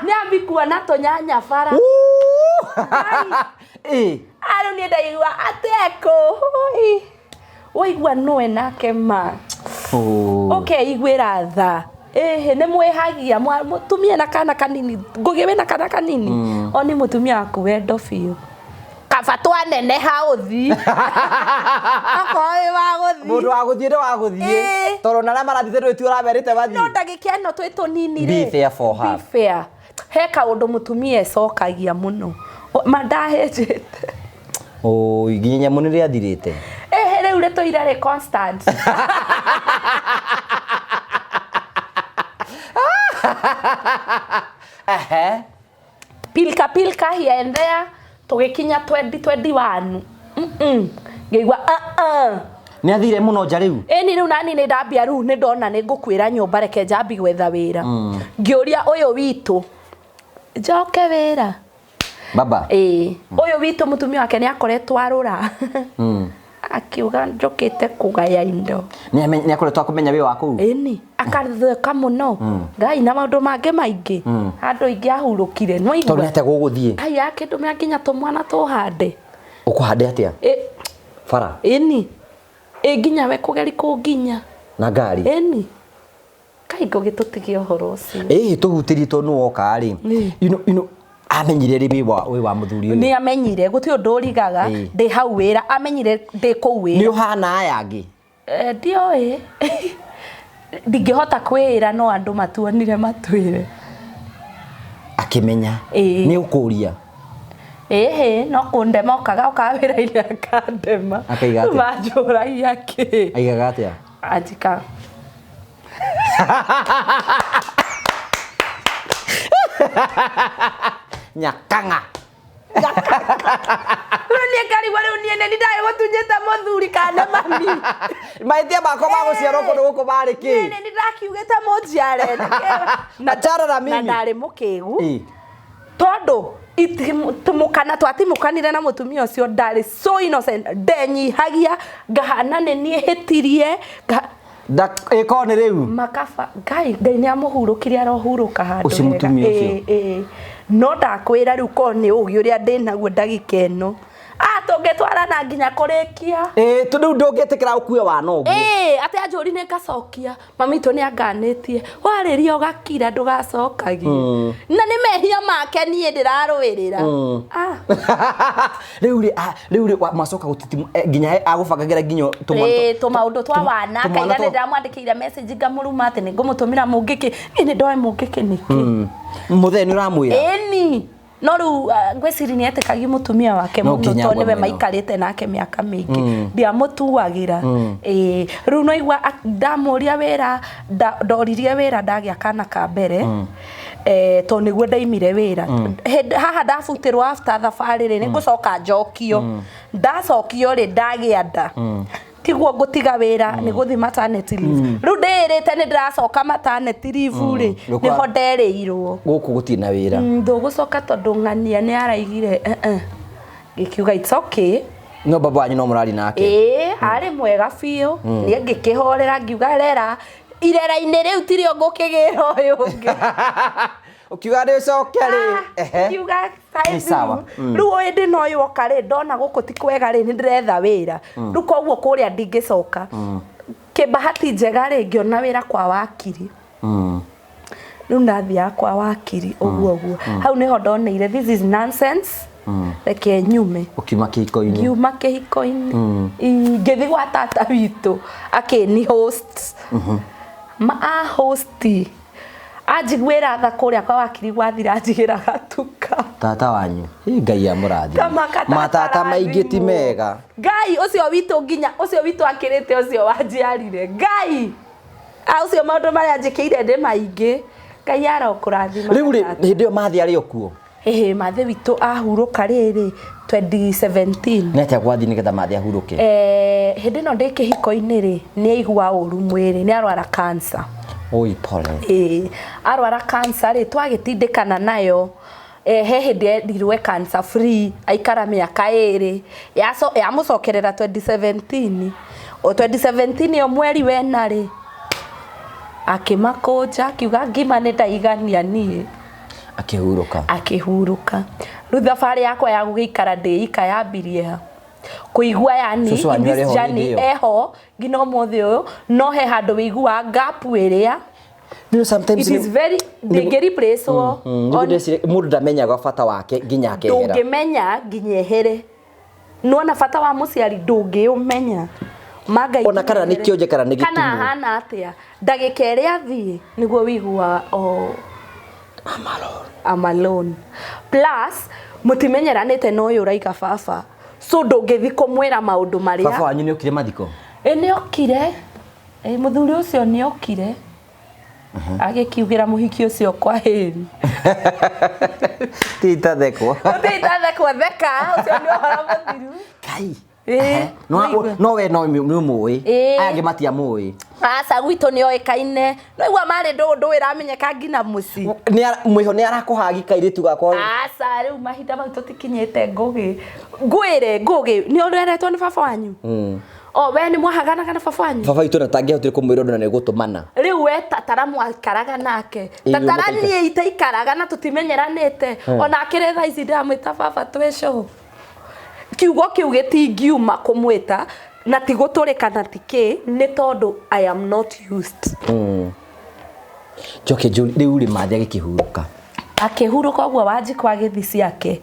ni ambikua na tonyanya bara aru ni ndaigua ateko oigua noe nake ma okay igwira tha ne mwehagia mutumia na kana kanini ngugiwe na kana kanini oni mutumia waku wendo biu kafatwa nene hauthi akoi waguthi mundu waguthie ndo waguthie toro na marathite ndo tu uraberite bathi no ndagikeno twitu nini be fair for her, be fair heka undu mutumia ecokagia muno mandahejete iginya muno ri athirite riu ri tuirare constant pilka here and there tugikinya 2021 ngeigua ni athire muno nja riu ni riu nani ni ndambia riu ni ndona ni ngukwira nyumba reke njambi gwetha wira ngiuria uyu witu njoke wira baba uyu witu mutumia wake ni akoretwo arura akiuga njokite kugaya indo ni akoretwo akumenya wi waku ni akatheka muno ngai na maundu mange maingi andu ingi ahurukire no igwa tonete guguthie ai yake ndu nginya tumwana tuhande ukuhande atia fara ni nginya we kugeri kunginya na ngari ni kai ngogitutigia uhoro ucio tuhutirie tonu woka ri you know amenyire ribi wa muthuri uyu ni amenyire guti undu urigaga ndi hau wira amenyire ndi ku wira ni uhana aya angi ndioi ndingihota kwira no andu matuonire matwire akimenya ni ukuria no kundema ukaga ukawira ile akandema akaiga majura yake aigaga atia ajika nyakanga ni kari wale ni ne ndai gutunyeta muthuri kana mami maitia bako baguciarwo kundu guku bari ki ni ndakiugeta munjiare na chara na mimi na ndari mukigu tondu itimukana twatimukanire na mutumia ucio ndari so innocent ndenyihagia ngahana ni hitirie ikone riu makafa ngai ni amuhurukiria arohuruka handu ucio mutumia ucio no ndakwira riu ko ni ugi uria ndinaguo ndagikeno tungitwarana nginya kurikia tundu ndungitikira ukue wana uguo ati anjuri ne ngacokia mami to ni anganitie wariria ugakira ndugacokagia na ni mehia make nie ndirarwirira riu macoka gutitimu nginya agubangagira nginyo tumaundu twa wana kaira ni ndamwandikira message ngamuruma ati ni ngumutumira mungiki ni ndoe mungiki niki mutheni uramwira ni no ru ngweciri ni etekagi mutumia wake muno to niwe maikarite nake miaka mingi ndia mutuagira ru no igwa ndamuria wira ndoririe wira ndagia kana ka mbere to niguo ndaimire wira haha ndafutirwo after thabarĩ rĩ nĩngũcoka njokio ndacokio rĩ ndagia nda tiguo ngutiga wira ni guthi maternity leave ru ndirite ni ndiracoka maternity leave ri niho ndereirwo guku gutina wira ndugucoka tondu ng'ania ni araigire gikiuga it's okay no baba wanyu no murari nake ari mwega biu ni ngikihorera ngiuga rera irera-inĩ rĩu tirio ngũkĩgĩra ũyũ ũngĩ ukiuga ndĩcoke rĩ kiuga sawa rĩu ũyũ no yoka rĩ ndona gũkũ ti kwega rĩ nĩ ndĩretha wĩra rĩu koguo kũrĩa ndingĩcoka kĩbahati njega rĩ ngĩona wĩra kwa wakiri rĩu ndathiaga kwa wakiri ũguo hau nĩho ndoneire this is nonsense reke nyume ukiuma kĩhiko-inĩ ngiuma kĩhiko-inĩ ngĩthi gwa tata witũ akĩni host hosti ajigwera tha kũrĩa kwa wakiri gwathira ajigira gatuka tata wanyu ngai amũrathi matata maingĩ ti mega ngai ũcio witũ nginya ũcio witũ akĩrĩte ũcio wanjiarire ngai ũcio maũndũ marĩa njĩkĩire ndĩ maingĩ ngai arokũrathima rĩu hĩndĩ ĩyo mathi arĩ okuo mathe witũ ahurũka rĩrĩ 2017 nete gwathi nĩgetha mathi ahurũke hĩndĩ ĩno ndĩ kĩhiko-inĩ rĩ nĩ aigua ũru mwĩrĩ nĩ arwara cancer oi pole arwara cancer rĩ twagĩtindĩkana nayo he hĩndĩ endirwe cancer free aikara mĩaka 2 yamũcokerera 2017 o 2017 yo mweri wena rĩ akĩmakũnja akiuga ngima nĩ ndaigania niĩ akĩhurũka rĩu thabarĩ yakwa ya gũgĩikara ndĩika yambirie ha kuigua yani this journey eho ngina ũmũthĩ ũyũ no he handũ wĩigua gap ĩrĩa sometimes it is very they replace mũndũ ndamenyaga bata wake nginya akehera ndũngĩmenya nginya ehere nona bata wa mũciari ndũngĩũmenya magai ona kana nĩ kĩonje kana nĩ gĩtumo kana hana atĩa ndagĩka ĩrĩa athiĩ nĩguo wĩigua I'm alone plus mutimenyeranĩte no ũyũ ũraiga baba so ndũngĩthi kũmwĩra maũndũ marĩa baba wanyu nĩ okire mathiko nĩ okire mũthuri ũcio nĩ okire agĩkiugĩra mũhiki ũcio kwa hĩri titathekwo theka ũcio nĩ ũhoro mũthiru kai no we no mũĩ aya angĩ matiamũĩ aca gwitũ nĩ oĩkaine no igua marĩ ndũ ĩramenyeka nginya mũci mwĩho nĩ arakũhagi kairĩtu gakwa aca rĩu mahinda mau tũtikinyĩte ngũgĩ nĩ ũreretwo nĩ baba wanyu we nĩ mwahaganaga na baba wanyu baba witũ na tangĩahotire kũmwĩra ũndũ na nĩ gũtũmana rĩu we tatara mwakaraga nake tatara niĩ itaikaraga na tũtimenyeranĩte ona akĩrĩ thaa ici ndamwĩta baba twĩcũ kiugo kĩu gĩtingiuma kũmwĩta na tigũtũrĩkana tikĩ nĩ tondũ I am not used njoke rĩu rĩ mathi agĩkĩhurũka akĩhurũka ũguo wanjikwa gĩthi ciake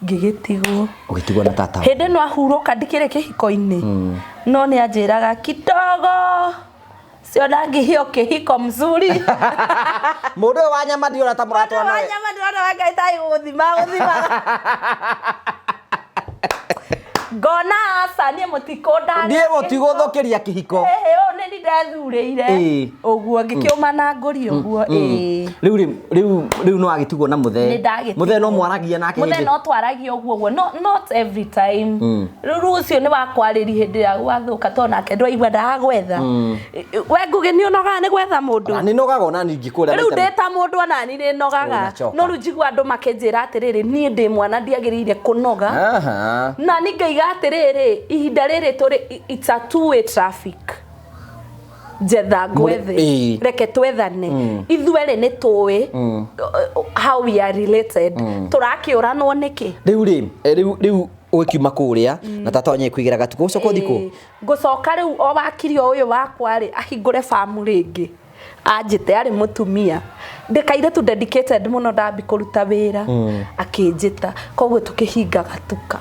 ũgĩtigwo na tata hĩndĩ no ahurũka ndikĩrĩ kĩhiko-inĩ no nĩ anjĩraga kidogo siona ngĩhio kĩhiko mzuri mũndũ ũyũ wa nyama ndiona ta mũratwana wa nyama ndiona wangaitai gũthima ngona aca niĩ mũtikũnda ndiĩ mũtigũthũkĩria kĩhiko nĩ ndethurĩire ũguo ngĩkĩũma na ngũri ũguo rĩu no agĩtigwo na mũthee no mwaragia nake mũthee no twaragia ũguo not every time rĩu ũcio nĩ wakwarĩri hĩndĩ ya gwathũka to nake ndwaigua ndagwetha we ngũgĩ nĩ ũnogaga nĩ gwetha mũndũ nĩ nogaga ona ningĩ kũrĩa rĩu ndĩ ta mũndũ ona nĩ nĩ nogaga no rĩu njigua andũ makĩnjĩra atĩrĩrĩ niĩ ndĩ mwana ndiagĩrĩire kũnoga na nĩ ngaiga atĩrĩrĩ ihinda rĩrĩ tũrĩ it's a two-way traffic jetha gwethe reke twethane ithuerĩ nĩ tũĩ how we are related tũrakĩũranwo nĩkĩ rĩu ũkiuma kũrĩa na tata wanyu kwĩgĩra gatuko ũcoka thikũ ngũcoka rĩu o wakiri ũyũ wakwa rĩ ahingũre famu rĩngĩ anjite ari mutumia ndekaire tu dedicated muno ndambi kuruta wira akinjita koguo tukihinga gatuka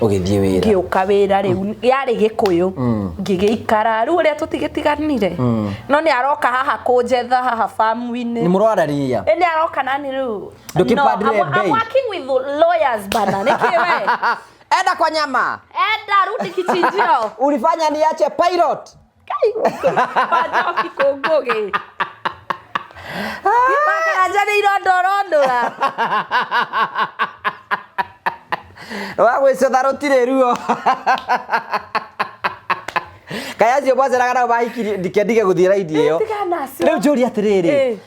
ugithie wira ngiuka wira riu yari gikuyu ngigiikara riu uria tutigitiganire no ni aroka haha kunjetha haha farm-ini ni murwararia ni aroka nani riu I'm working with lawyers bana nikiwe enda kwa nyama enda rudi kichinjio ulifanya niache pilot kai bajo kikongoge Kipaka ajani irondorondora. Wagwĩcio Dahutirie ruo. Kaya cio bwaze ragara bahikirie ndikendige guthie raidi iyo. Riu njuri atiriri.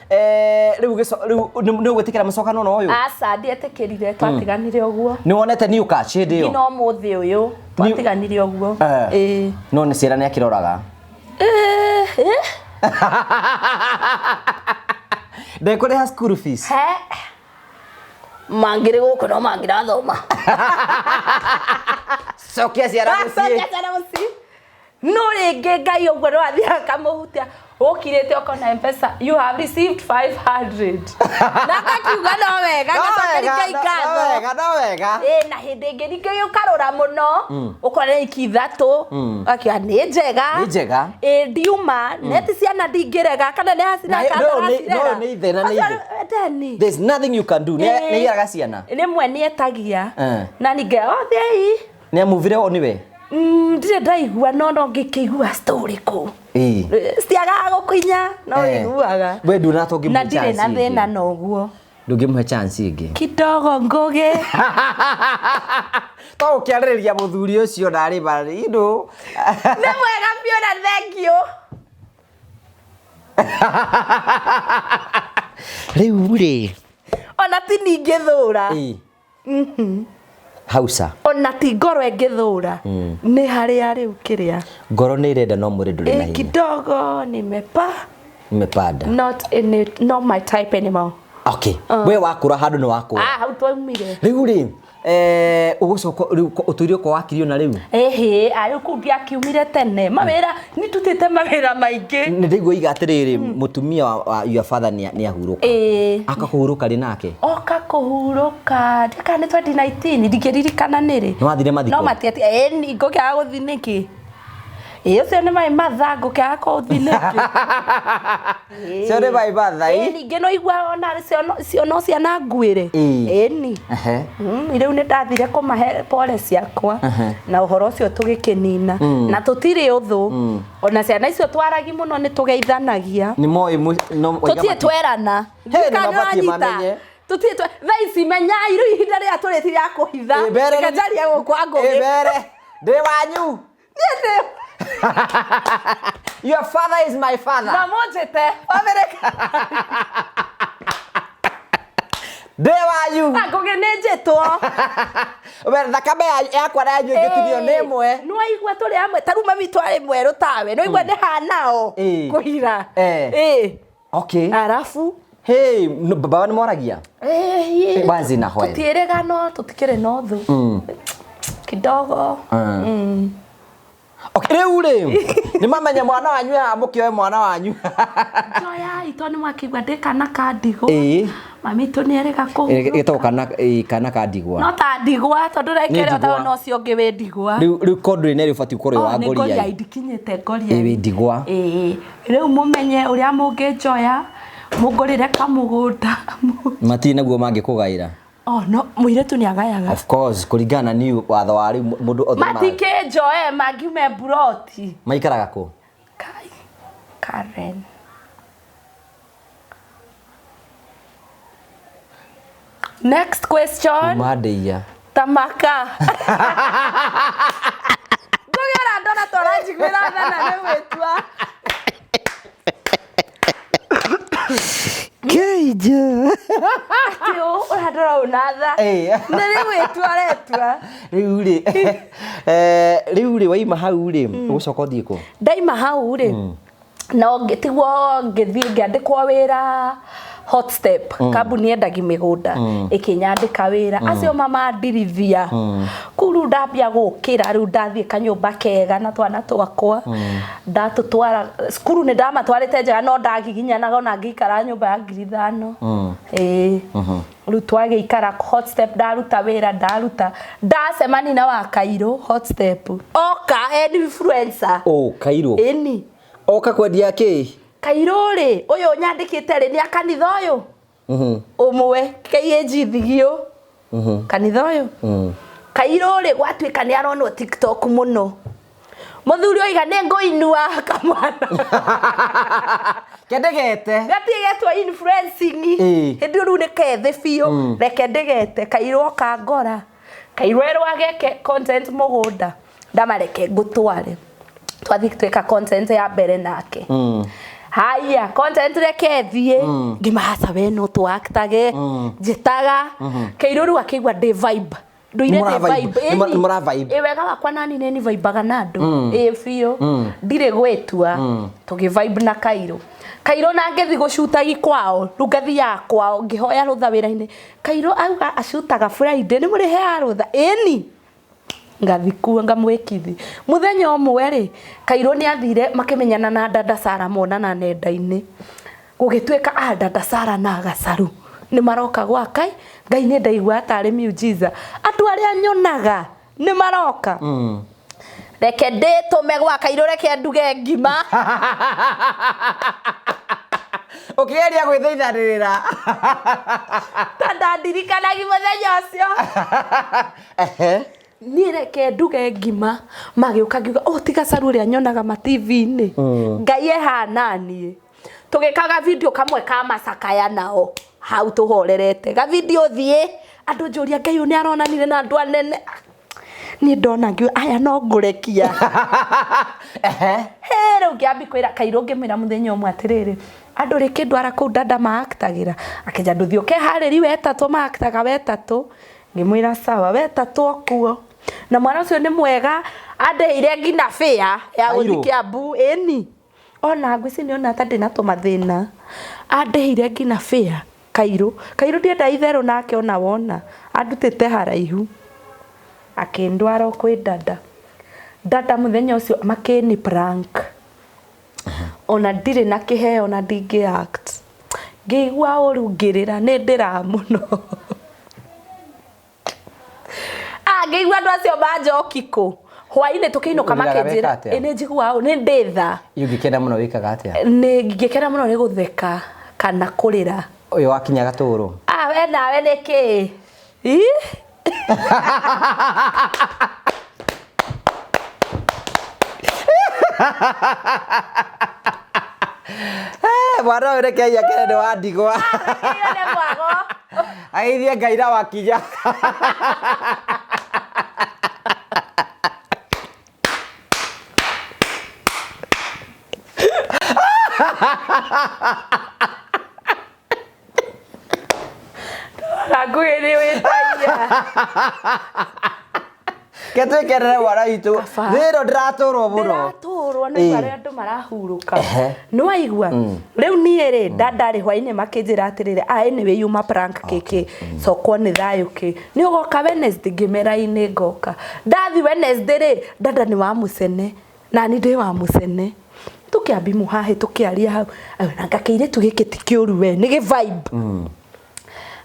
Riu nĩ gwetikira macokano no uyu. Aca ndietikirire twatiganire uguo. Ni wonete new cash ndi yo. Ngino muthi uyu twatiganire uguo. No ni ciira ni akiroraga. Ndekuriha school fees. Mangire guko no mangira thoma. Sokia ciara muci. No rege ngai uguo no athia kamuhutia ukirite okona M-Pesa you have received 500 nakakiuga no wega gacoka ikatho no wega na hindi ingi ningi ukarora muno ukore iki ithatu akia ni njega ndiuma neti ciana ndingirega kana ni hasina no ni thena ni there's nothing you can do ni iraga ciana ni mwe ni etagia na ninge othei ni amuvire oniwe ndire ndaigua no ngikigua story ku stiaga gukinya no iguaga we ndunatongi mu chance na ndire na thena noguo ndungimuhe chance ingi kidogo ngoge to ukiaririria muthuri ucio ndari bari indu ni mwega pio na thank you riu ri ona tiningithura hausa ona ti ngoro ngithura ni haria riu kiria ngoro ni irenda no muri nduri na hinya kidogo nimepada not my type anymore okay we wakura handu ni wakura hau twaumire riu ri ugucoka utuirio ko wakirio na riu ayo kundia kiumire tene mawira ni tutite mawira maingi ni ndigwa iga atiriri mutumia wa your father ni ahuruka akakuhuruka ri nake oka kuhuruka ndika ni 2019 ndikiririkana niri no wathire mathiko no matiati ni ngokia guthi niki ucio ni mai mathangu kia kuthiniki cio ni mai mathai ningi no igua ona cio no ciana nguire ni riu ni ndathire kumahe pole ciakwa na uhoro ucio tugikinina na tutire uthu ona ciana icio twaragi muno ni tugeithanagia ni moi no tutie twerana mamenye tutie thaici menya iru ihinda ria turiti ya kuhitha ngajaria gukwa ngugi ibere ndi wanyu ni your father is my father na mojete America Dewayu ngugi ni njitwo we thakame yakwa na nyu ngitithio ni mwe no igwa turi amwe taruma mitu ari mweru tawe no igwa ni hanao kuhira okay arafu hey baba ni moragia bazi na hoye tutirega no tutikire no thu kidogo okay riu ri ni mamenya mwana wanyu amukioe mwana wanyu joya itoni mwakigwa ndikana kandigo mami to ni erega ku gitoka kana kandigwa no ta ndigwa tondu rekere ta no cio ngi we ndigwa riu kodri ne rifati ukore wa ngoria ya idikinyete ngoria ndigwa riu mumenye uria mungijoya mungurire kamugunda mati naguo mangikugaira no muiretu ni agayaga of course kuringana ni watho wari mundu othe matike joe magiume broti maikaraga ku kai Karen next question madeia tamaka ngogera ndona toranji gwira thana ni wetwa Keija tio uradora unatha nari wetwa riu ri waima hau ri ugucoka thie ku ndaima hau ri no ngitigwo ngithie ngandikwo wira hot step kambuni endagi migunda ikinyandika wira acio mama ndirithia kuru ndambia gukira riu ndathie kanyumba kega na twana twakwa ndatutwara skuru ni ndamatwarite njega no ndagiginyanaga ona ngikara nyumba ya 5,000 riu twageikara hot step ndaruta wira ndaruta ndacemani na wa Kairo hot step oka influencer Kairo eni oka kwendia ki Kairo ri uyu nyandikite ri ni akanitha uyu umwe KAG thigio kanitha uyu Kairo ri gwatuika ni aronwo TikTok muno muthuri oiga ni ngoinua kamwana kendegete gatigetwa influencing hindi ru ni kethe bio reke ndegete Kairo kangora Kairo ero ageke content mugunda ndamareke ngutware twathi tweka content ya mbere nake haya content reke thie ngimahasa we no to actage jitaga Kairo ru akigwa de vibe nduire de vibe mura vibe wega wakwa nani neni vibe ganado bio ndire gwetua tugi vibe na Kairo Kairo na ngethi gushuta gikwao rugathi yakwao ngihoya rutha wira-ini Kairo auga ashutaga Friday ni muri he rutha eni ngathikua ngamwikithi muthenya omwe ri Kairo ni athire makimenyana na dada Sara monana nenda-ini gugitweka dada Sara na gacaru ni maroka gwa Ngai ni ndaigua atari miujiza atu aria nyonaga ni maroka reke nditume gwa Kairo reke nduge ngima ukigeria gwithaithanirira tada ndirikanagi muthenya ucio ni reke nduge ngima magiuka ngiuga tiga Saru ria nyonaga ma TV-ini Ngai ehana nie tugikaga video kamwe ka macakaya nao hau tuhorerete ga video thie andu njuria Ngai ni aronanire na andu anene ni ndona ngiu aya no ngurekia riu ngiambi kwira Kairo ngimira muthenya umwe atiriri andu ri kindu ara ku dada maaktagira akija nduthi uke hareri wetatu maaktaga wetatu ngimwira sawa wetatu okuo na mwana ucio ni mwega andeire ngina fea ya guthikia bu eni ona ngwisi ni ona tandi na tumathina andeire ngina fea Kairo ndienda itherũ nake ona wona andutite haraihu akindwara kwi dada muthenya ucio makeni prank ona ndire na kiheo na ndingi act ngigwa uru ngirira ni ndira muno ngigwa andu acio banjokiko hwaine tukiinuka makenjira ene njigwa ni nditha yugikena muno wikaga atia ni ngikena muno ni gutheka kana kurira uyu wakinya gaturu we nawe niki bwana reke ya kende wa ndigwa ne mwago aithie ngaira wakinya Agwiri witaya ketwekerere wara itu thiro ndiraturwo muno ndiraturwo ni bare andu marahuruka no aigua riu nie ri ndandari hwaine makinjira atirire ene we yuma prank keke soko ni thayuki ni ugoka Wednesday ngimera-ini ngoka ndathi Wednesday ri dada ni wa mucene na ni ndi wa mucene tukiambi muhahe tukiaria hau na ngakeire tugikiti kiuru we ni gi vibe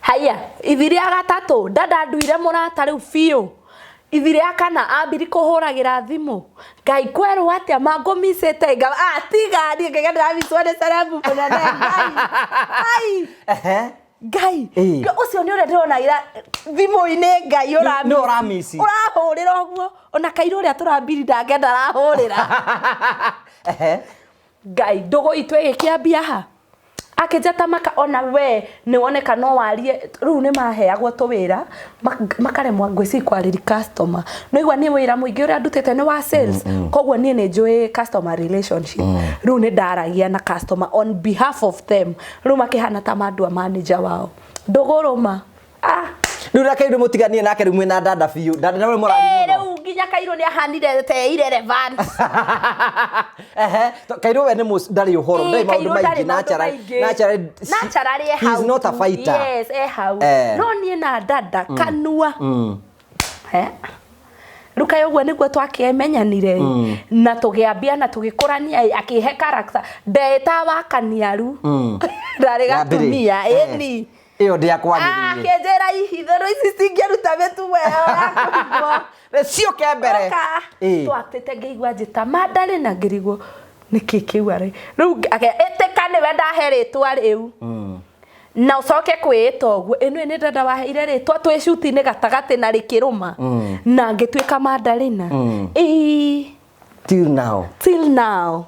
haya ithiria gatatu dada nduire murata riu biu ithiria kana ambiri kuhuragira thimu Ngai kwerwo atia mangomicete tiga ni ngegera bisone sarabu munene Ngai ucio ni ure ndirona ira thimu-ini Ngai uramisi urahurira uguo ona Kairo ria turambiri ndangenda arahurira Ngai ndugu itwe gikiambia ha akijata maka ona we ni woneka no warie ru ni maheagwo tuwira makaremwa ngwisi kwariri customer no igwa ni wira muingi uri andutete ni wa sales kogwo ni njui customer relationship ru ni ndaragia na customer on behalf of them ru makihana ta mandu a manager wao nduguruma Nura Kairo mutiganie nake rimwe na dada fiu. Dada nawe morali muno. Riu nginya Kairo ni ahanire te irrelevant. Kairo we ni ndari uhoro ndai maundu maingi na chara he's not a fighter. Yes, how. No ni na dada kanua. Ruka yogwe niguo twakimenyanire na tugiambia na tugikurania akihe character ndeta wakaniaru ndari gatumia eni iyo ndia kwanirie kenjera ihithero ici cingeruta betu weo cio kembere twatete ngeigua njita mandari na ngirigwo niki kiu ari riu etekane we ndaheritwa riu na ucoke kwita uguo eno ni dada waheire ritwa twi shuti-ini gatagati na rikiruma na ngitwika mandarina till now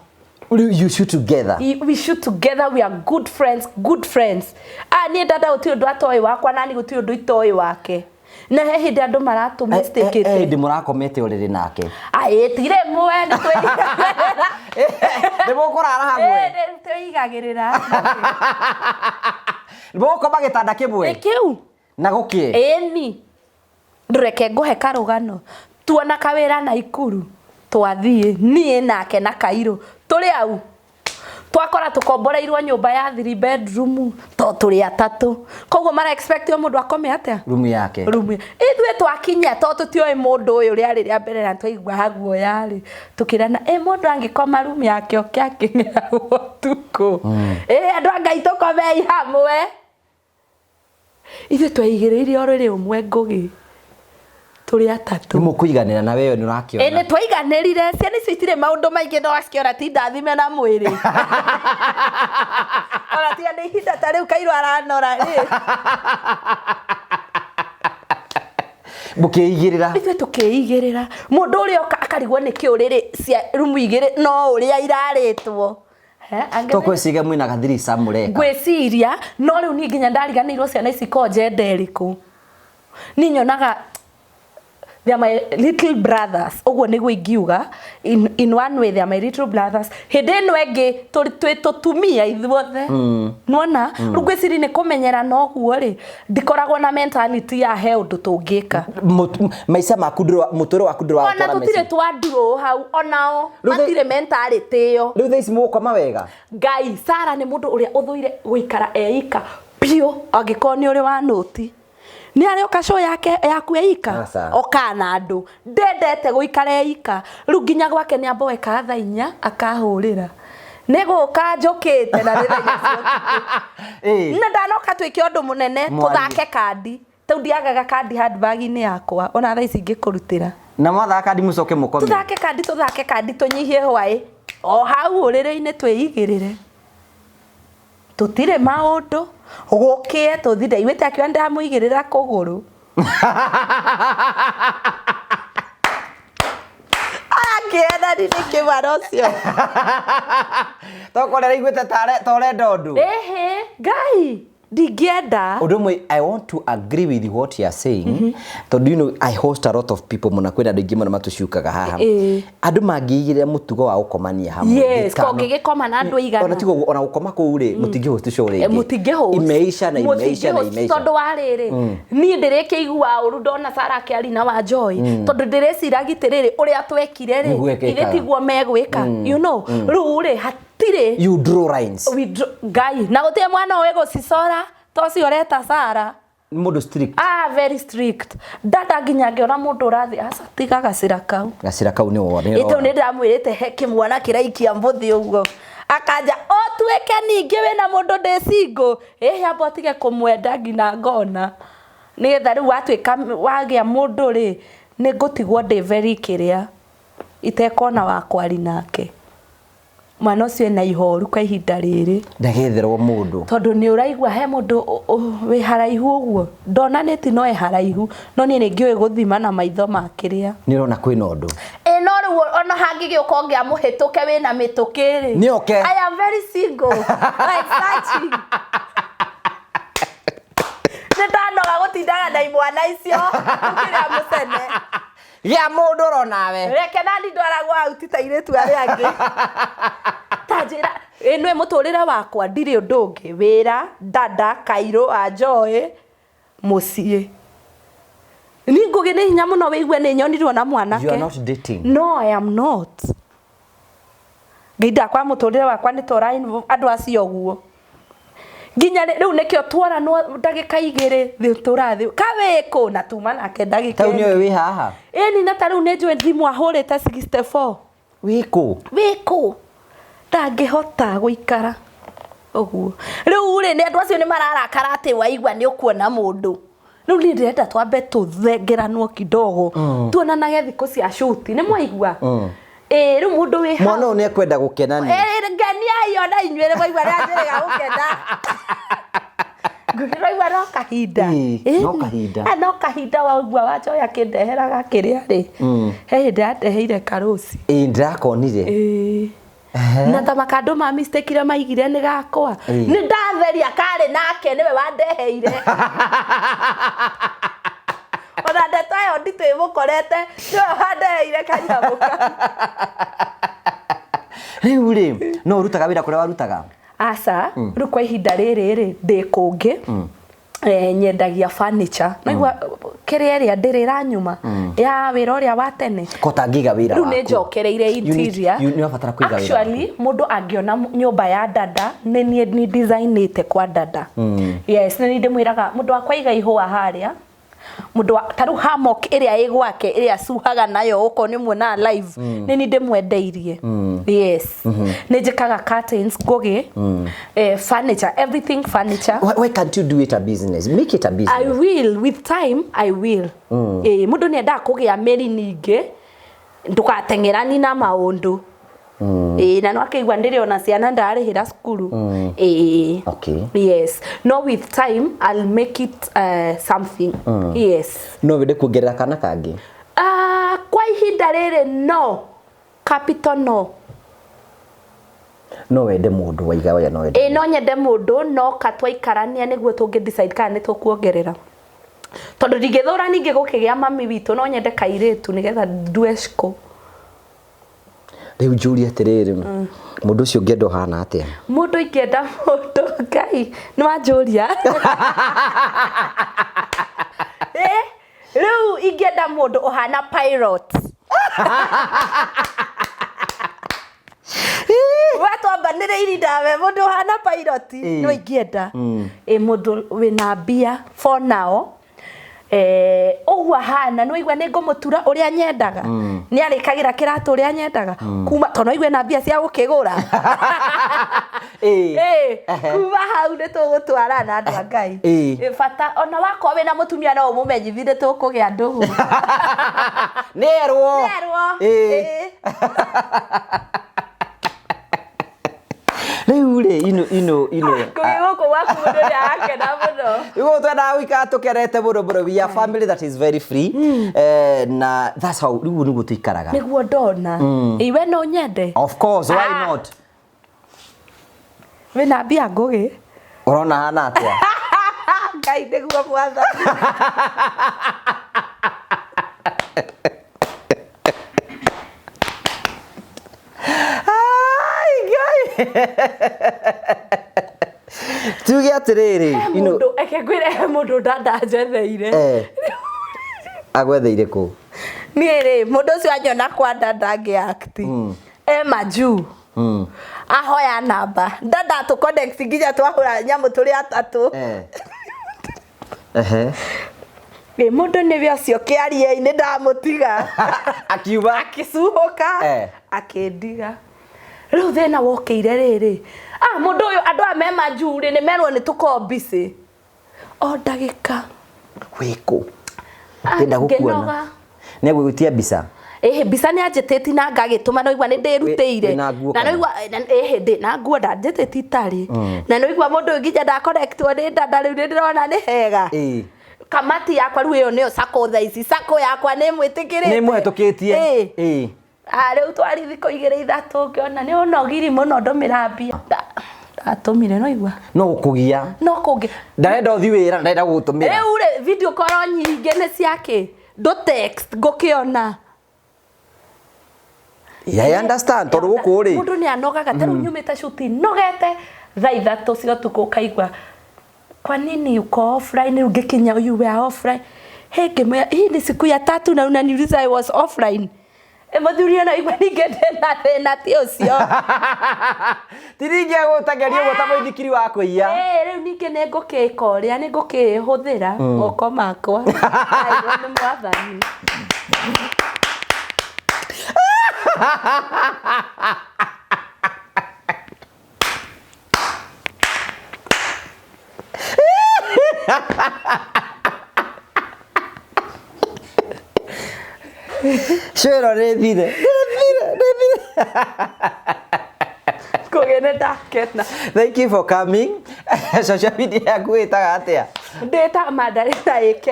you shoot together we shoot together, we are good friends ni dada uti undu atoi wakwa nani guti undu itoi wake na he hindi andu maratu mistake ndi murakomete uriri nake tire mwe ni twi ndi mukurara hamwe tuigagirira Boko bagitanda kibwe. Kiu. Na gukie. Eni. Ndureke ngohe karugano. Tuona kawira na ikuru. Twathie nie nake na Kairo. Turi au. Twakora tukomboreirwo nyumba ya 3 bedroom. Turi atatu. Koguo mara expect yo mundu akome atia? Room yake. Room. Ithwe twakinya tutioe mundu uyu ri ari ria mbere na twaigua haguo yari. Tukirana mundu angikoma room yake okiakinya tuko. Andu angai tukomei hamwe. Ithe twaigireire orere umwe ngugi turi atatu nimukuiganira na wewe nurakiona ene twaiganirire ciana icio itire maundu maingi no aciora ti ndathime na mwiri ona ti ande ihinda ta riu Kairo aranora mukiigirira ithe tukiigirira mundu uri akarigwo ni kiuriri cia rumu igiri no uri iraritwo Tokwesiga mwina gathirisa mureka gweciria no riu ni nginya ndariganirwo ciana ici koje nderiku ni nyonaga they are my little brothers ogwo niguo ingiuga in one way they are my little brothers hede no enge tutumia ithuothe nona rugweciri ni kumenyera no guo ri ndikoragwo na mentality ya he undu tungika maisha makundro mutoro wa kundro wa ona tutire twanduro hau onao matire mentality yo riu these mukoma wega Ngai Sara ni mundu uria uthuire guikara eika pio agikoni uri wa noti ni ari okasho yake yaku eika okana andu ndendete guikara eika riu nginya gwake ni ambo eka tha inya akahurira nego kanjukite na rithenya cio na ndanoka twike undu munene tuthake kandi tu ndiagaga kandi handbag ini yakwa ona tha ici ngikurutira na mwathaka kandi mucoke mukome tuthake kandi tunyihie hwai o hau urire-ini twiigirire tutire maundu gukie tuthinde iwete akiwa ndamuigirira kuguru akienda ni kibarocio tokorera igwete tore ndondu Ngai Digienda. Odomwe, I want to agree with what you are saying. So do you know I host a lot of people munakwenda ndingi mana matushukaga haha. Andu magigire mutugo wa ukomania hamwe. Yes, kogigikoma na andu igana. Ona tigo ona ukoma ku ri mutingi host show ri. Mutingi host. Imeisha. Tondu wariri. Ni ndireke igua uru ndona Sara akiari na wa Joy. Tondu ndirecira gitiriri uria twekire ri. Igitiguo megwika. You know, ruri hatire. You draw lines. Ngai na gutie mwana wego cicora toci oreta Sara mundu strict very strict dada nginya ngiona mundu urathi tiga gacira kau ni wone ito ni ndamwirite heki mwana kiraikia mbuthi uguo akaja otweke ningi wina mundu ndecigo ambo atige kumwenda ngina ngona nigetha riu watwika wagia mundu ri ni ngutigwo ndi very kiria itekona wakwari nake mwana ucio na ihoru kwa ihinda riri ndagetherwo mundu tondu ni uraigwa he mundu we haraihu uguo ndona neti no e haraihu no ni ngiwe guthima na maitho makiria ni rona kwina undu no ru ona hangi ukonge amuhituke wina mitukiri ni okay I am very single like searching ndanoga gutindaga na imwana icio ukiria musene ya mundu ronawe reke nani ndwaragwo auti ta iretu ari angi tajira eno muturira wakwa ndiri undu ungi wira dada Kairo a Joy mucie ni ngugi ni hinya muno wiigwe ni nyonirwo na mwanake. You are not dating. No, I am not. Gida kwa muturire wakwa ni tora andu acio guo. Ginya riu nikio twara no ndagika igiri thi turathi kawiko na tuma nake ndagika. Tau niwe wi haha. Eni na taru ne njwe thimu ahurite 64. Wiko. Ndangihota guikara. Oguo. Riu ri ni andu acio ni mararakara ati waigwa ni ukuona mundu. Riu ni ndirenda twambe tuthengeranwo kidogo. Tuonanage thikũ cia shoot ni mwaigua. Riu mundu wi ha. Mwana ni ekwenda gukenania. Ngenia yo na inyuire mwaigua ria njiriga gukena. Ngwiraigua no kahinda. No kahinda. No kahinda waigua wachoya kindeheraga kiria ri. He ndateheire karosi. Ndirakonire. Na ta makando ma mistake ira maigire ni gakwa. Ni ndatheria kare nake niwe wandeheire. Ona ndeto yo ndito imukorete niwe wandeheire kanyamuka. Riu ri no urutaga wira kuria warutaga? Asa riu kwa ihinda riri ndi kungi nyendagia furniture naigua kiria ria ndirira nyuma ya wira uria wa tene kotangiga wira wako riu ni njokereire interior ni wabatara kuiga wira actually mundu angiona nyumba ya dada ni designite kwa dada yes ni ndimwiraga mundu akwa iga ihua haria mundu taru hammock iria igwake iria suhaga nayo uko ni muona live ni ndimwendeirie yes ni njikaga curtains ngugi furniture everything furniture. Why can't you do it a business? Make it a business. I will with time I will mundu ni enda kugia meri ningi ndukatengerani na maundu na no akaigwa ndiri ona ciana ndarihira skuru okay yes no with time I'll make it something yes no wende kuongerera kana kangi kwa ihinda riri no capital no wende mundu waiga waya no wende no nyende mundu no katwaikarania niguo tungi decide kana ni tukuongerera tondu ndingithura ningi gukigia mami witu no nyende kairitu nigetha dueshko. Riu njuri atiriri mundu ucio ngendo hana atia mundu ingenda mundu ngai ni wanjuria riu ingenda mundu ohana pilot watwamba nire irindawe mundu ohana pilot no ingenda mundu wina mbia for now ogwa hana no igwa nego mutura uria nyendaga ni arikagira kiratu uria nyendaga kuma tono igwe na mbia cia gukigura kuma hau ne tugutwara na andu ngai fata ona wako we na mutumia no mumenyithire tukugia ndugu nerwo riu ri ino kugigo waku mundu yake na muno igo twenda wika tukerete buro we are family that is very free na that's how riu niguo tuikaraga niguo ndona iwe no nyende of course why not we na mbia ngugi urona hana atia ngai niguo mwathani tuge atiriri mundu ekegwire mundu dada njetheire agwetheire ku niere mundu ucio anyona kwa dada ngiact maju ahoya namba dada tu connect nginya twahura nyamu turi atatu mundu ni bia cio kiarie ni ndamutiga akiuba akisuhuka akendiga riu thina wokeire riri mundu uyu andu amema juri ni merwo ni tuko busy o ndagika wiko ndenda gukuona ne gwigutia bisa bisa ni anjeteti na ngagituma no igwa ni ndirutire na no igwa ndi na nguo ndanjeteti tari na no igwa mundu ngija nda connectwo ni ndanda riu ndirona ni hega kamati yakwa riu iyo niyo sako thaici sako yakwa ni mwitikirite ni muhetukitie riu twari thiko 2-3 ngiona ni unogiri muno ndumira mbia atumire no igwa no kugia no kugi ndarenda uthi wira ndarenda gutumira riu ri video call nyingi ni ciake do text gukiona I understand tondu guku ri mundu ni anogaga taru nyumite shuti nogete thaa 3 cia tuko kaigwa kwa nini uko offline ungikinya you were offline hii ni siku ya 3 na unaniuliza I was offline. Muthuri ona igwa ningende na tio cio. Tiringe gutagerio gutamo ithikiri wa kuiya. Riu ninge ne ngukikoria ni ngukihuthira moko makwa. Ai ni mwathani. Shero redire. Thank you for coming. Social media yaku itaga atia? Ndeta Madarina AK.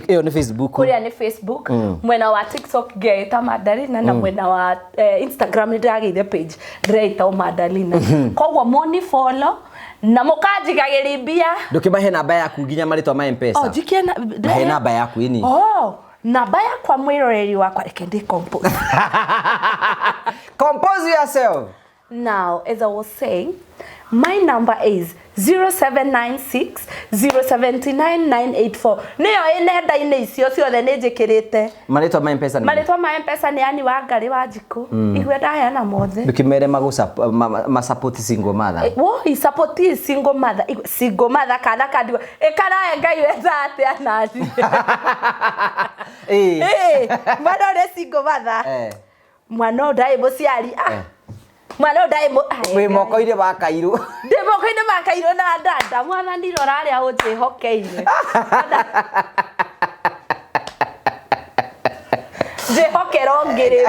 Iyo ni Facebook. Kuria ni Facebook. Mwena wa TikTok geita Madarina na mwena wa Instagram ndirageire page ndiraita Madarina. Kogwa moni follow na mukanjigagiribia. Ndukimahe namba yaku nginya maritwa ma M-Pesa. Oh, jikie na namba yaku ini. Oh. Namba yakwa mwiroreri wakwa reke ndi compose. Compose yourself. Now, as I was saying, my number is 0796 079984. Niyo inenda ine icio ciothe ni njikirite. Maritwa ma M-Pesa ni. Maritwa ma M-Pesa ni ani wa ngari wa njiko. Igwe ndaheana mothe. Ndukimere ma support single mother. Wo I support single mother. Single mother kana kadiwa. Ekara ngai weza ate anani. Mwana re single mother. Mwana ndai muciari. Mwana ndai we moko-ire ba Kairu. Ndi moko-ire ba Kairu na dada mwana ndirora aria unjihokeire. Jehokero ngire.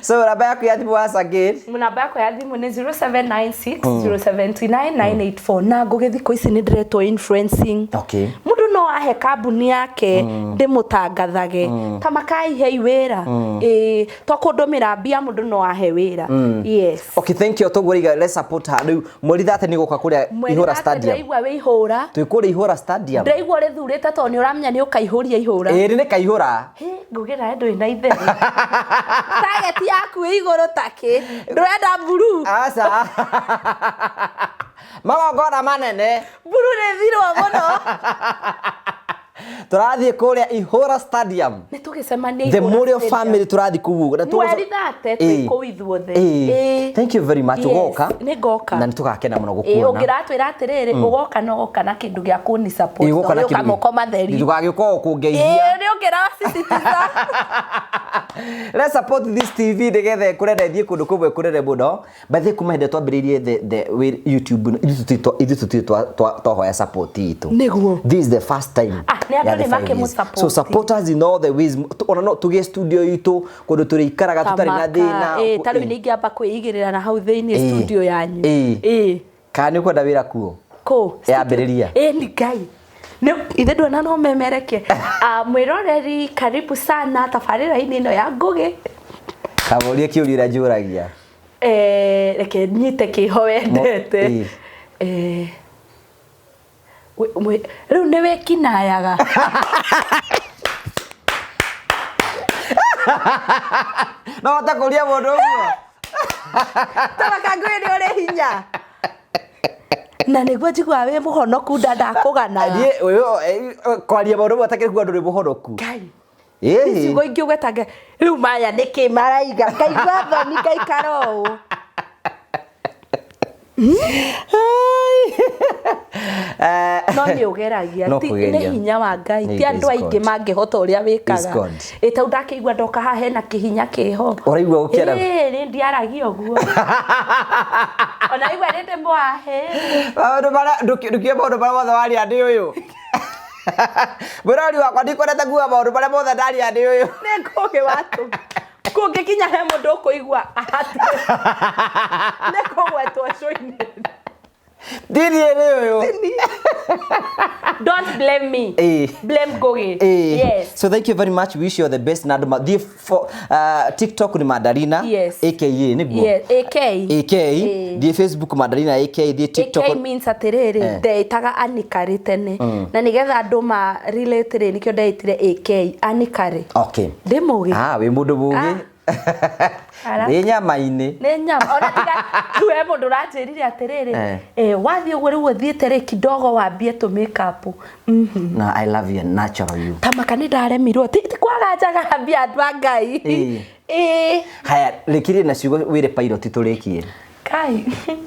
So namba yaku ya thimu once again. Namba yaku ya thimu ni 0796 079984. Na ngugithiko ici ni ndiretwo influencing. Okay. Mundu no ahe kambuni yake ndimutangathage. Ta makaihe iwira. To kundomira mbia mundu no ahe wira. Yes. Okay, thank you. Tuguriga let's support her. Riu mweri thate ni guka kuria Ihura Stadium. Ndaigwa we Ihura. Twikuria Ihura Stadium. Ndaigwa ri thurite to ni uramenya ni ukaihuria Ihura. Ni kaihura. Ngugira ndo ina ithe. Target yaku iguru take. Ndurenda buru. Asa. Magogora manene. Buru ni thirwo muno. Turathie kuria Ihura Stadium. Nitugisemania the Murio family turathie kuwu. Mweri thate twiku ithuothe. Thank you very much ugoka. Ni ngoka. Na nitugakena muno gukuona. Ungiratwira atiriri ugoka no goka na kindu gia kuni support. Ugoka moko matheri. Ndugagioka kungeithia. Ni ungira sisitiza. Let's support this TV together kurenda thie kundu kubwe kurere muno. Bathe kumende twambiririe the YouTube ithu twahoya support itu. Niguo. This is the first time. So support us in all the ways. Ona no tuge studio itu kundu turi ikaraga tutari na thina. Tari ningi amba kwigirira na hau thiini studio yanyu. Kani ukwenda wira kuo? Ko. Yambiriria. Ni ngai. No ithe ndona no memereke. Mwiroreri karibu sana tafarira-ini ino ya Ngugi. Kamurie kiurira njuragia. Reke nyite kiho wendete. Riu ni wikinayaga. No takuria mundu uguo. Tabaka Ngugi ni uri hinya. Na niguo njigua we muhonoku ndakugana. Kwaria maundu matakire kuga nduri muhonoku. Ngai. Ciugo ingĩ ũgetage rĩu maya nĩkĩ maraiga ngaigua thoni ngaikara ũũ. No nĩ ũgeragia nĩ hinya wa Ngai ti andũ aingĩ mangĩhota ũrĩa wĩkaga. Tau ndakĩigua ndoka haha hena kĩhinya kĩho. Ũraigua ũkĩara? Nĩ ndiaragia ũguo. Ona igua nĩ ndĩmwahe. Maũndũ marĩa ndukie maũndũ marĩa mothe waria ndĩ ũyũ. Burari wakwa ndikwendete kuuga maũndũ marĩa mothe ndaria ndĩ ũyũ. Nĩ Ngugi watu. Kũngĩkinya he mũndũ ũkũigua ahati. Nĩ kũgwetwo show-inĩ. Don't blame me. Blame Ngugi. Yes. So thank you very much. Wish you the best. Naduma the TikTok ni Madarina. Yes. AKA niguo. Yes. AK. The Facebook Madarina AKA. The TikTok. AK means atiriri. Ndeitaga Anikari tene. Na nigetha andu ma relate nikio ndeitire AK Anikari. Okay. Ndi mugi. We mundu mugi. Nĩ nyama-inĩ. Nĩ nyama. Ona tiga tuwe mũndũ ranjĩrire atĩrĩrĩ. Wathiĩ ũguo rĩu ũthiĩte rĩ kidogo wambie to make up. No, I love you natural you. Tamaka nĩ ndaremirwo. Ti kwaga njaga mbia andũ a Ngai. Haya, rekire na ciugo wĩre pilot tũrĩkie. Kai,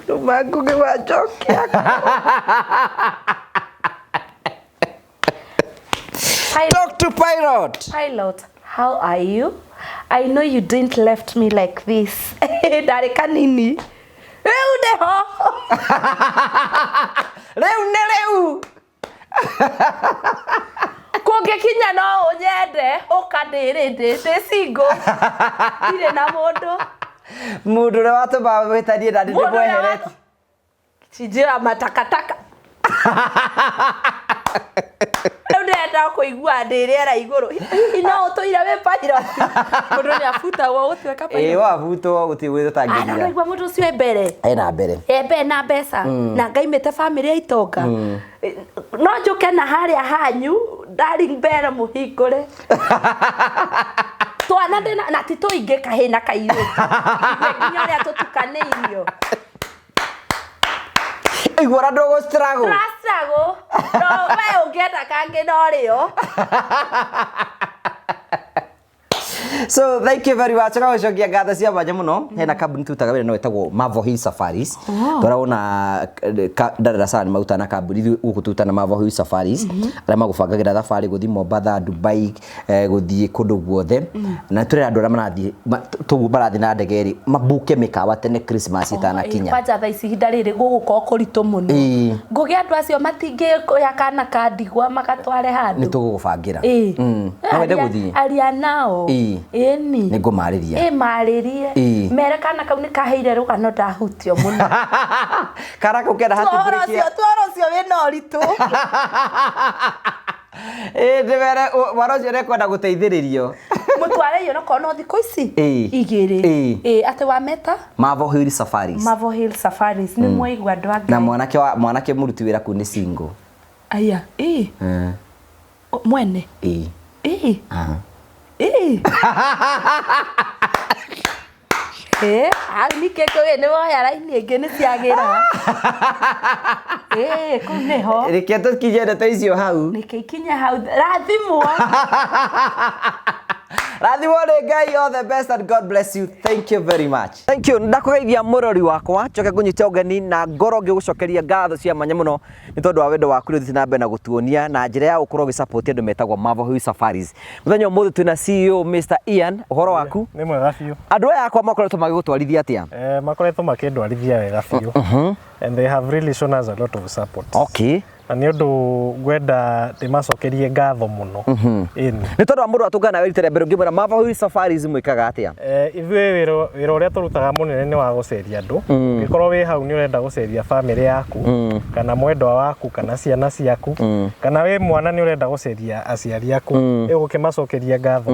rumangu ngiwajokia. Talk to pilot. Pilot, how are you? I know you didn't left me like this. Dareka nini? Reu neho. Reu. Kũngĩkinya no ũnyende ũkanĩrĩndĩ ndĩ single. Ndirĩ na mũndũ. Mũndũ ũrĩa watũma wĩtanie na ndĩmwehereti. Cinjĩra matakataka. Rĩu ndĩrenda kũigua ndĩ rĩera igũrũ. Hihi no ũtũire wĩ pilot. Mũndũ nĩ abutagwo gũtuĩka pilot. Wabutwo gũtirĩ gwĩtũtangĩria. Ana naigua mũndũ ũcio mbere. Ena mbere. Mbere na mbeca. Na ngaimĩte family ya itonga. No njũke na harĩa hanyu darling mbere mũhingũre. Twana ndĩna na ti tũingĩ kahĩ na kairĩtu. Nginya ũrĩa tũtukanĩirio. Igora ndogo struggle. No, we ũngĩenda kangĩ no rĩo. So thank you very much. Gũcokia ngatho cia mwanya mũno. Hena kambuni tutaga wĩra no ĩtagwo Mavo Hill Safaris. Tũraona Darasa nĩ maruta na kambuni gũkũ tuta na Mavo Hill Safaris. Arĩa magũbangagĩra thabarĩ gũthiĩ Mombasa, Dubai, gũthiĩ kũndũ guothe. Na tũrĩa andũ arĩa marathiĩ na ndege rĩ mabuke mĩkawa tene Christmas itanakinya. Kwanja thaa ici ihinda rĩrĩ gũgũkorwo kũritũ mũno. Ngũgĩa andũ acio matingĩoya kana kandigwa magatware handũ. Nĩ tũgũgũbangĩra. No wende gũthiĩ. Aria nao. Eni. Nĩ ngũmarĩria. Marĩrie. Mere kana kau nĩ kaheire rũgano ndahutio mũno. Karaka ũkenda hatuburikia. Twara ũcio wĩna ũritũ. Ndĩmere mwana ũcio nĩekwenda gũteithĩrĩrio. Mũtware iyo no kono thikũ ici. Igĩrĩ. Atĩ wameta? Mavo Hill Safaris. Mavo Hill Safaris nĩ mwaigua andũ angĩ. Na mwanake mũruti wĩra kũ nĩ single. Aya. Mwene. Nikeke we nĩ woya raini ĩngĩ nĩ ciagĩra. Kũu nĩho. Reke tũkinyie ndeto icio hau. Nĩkĩ ikinye hau. Rathimwo. Rathimwo nĩ Ngai, all the best and God bless you. Thank you very much. Thank you. Ndakũgeithia mũrori wakwa. Njoke ngũnyite ũgeni na ngoro ngĩgũcokeria ngatho cia mwanya mũno nĩ tondũ wa wendo waku rĩu na mbere na gũtuonia na njĩra ya gũkorwo gĩsupport andũ metagwo Mavo Hill Safaris. Mũthenya ũmũthĩ twĩna CEO Mr. Ian, ũhoro waku? Nĩ mwega biũ. Andũ aya akwa makoretwo magĩgũtwarithia atĩa? Makoretwo makĩndwarithia wega biũ. And they have really shown us a lot of support. Okay. Na nĩ ũndũ ngwenda ndĩmacokerie ngatho mũno. Nĩ tondũ wa mũndũ atũngana na wĩrutĩra mbere ngĩmwĩra Mavo Hill Safaris mwĩkaga atĩa? Ithuĩ wĩra ũrĩa tũrutaga mũnene nĩ wa gũceria andũ. Ũngĩkorwo wĩ hau nĩ ũrenda gũceria family yaku kana mwendwa waku kana ciana ciaku kana wĩ mwana nĩ ũrenda gũceria aciari aku ũgũkĩmacokeria ngatho.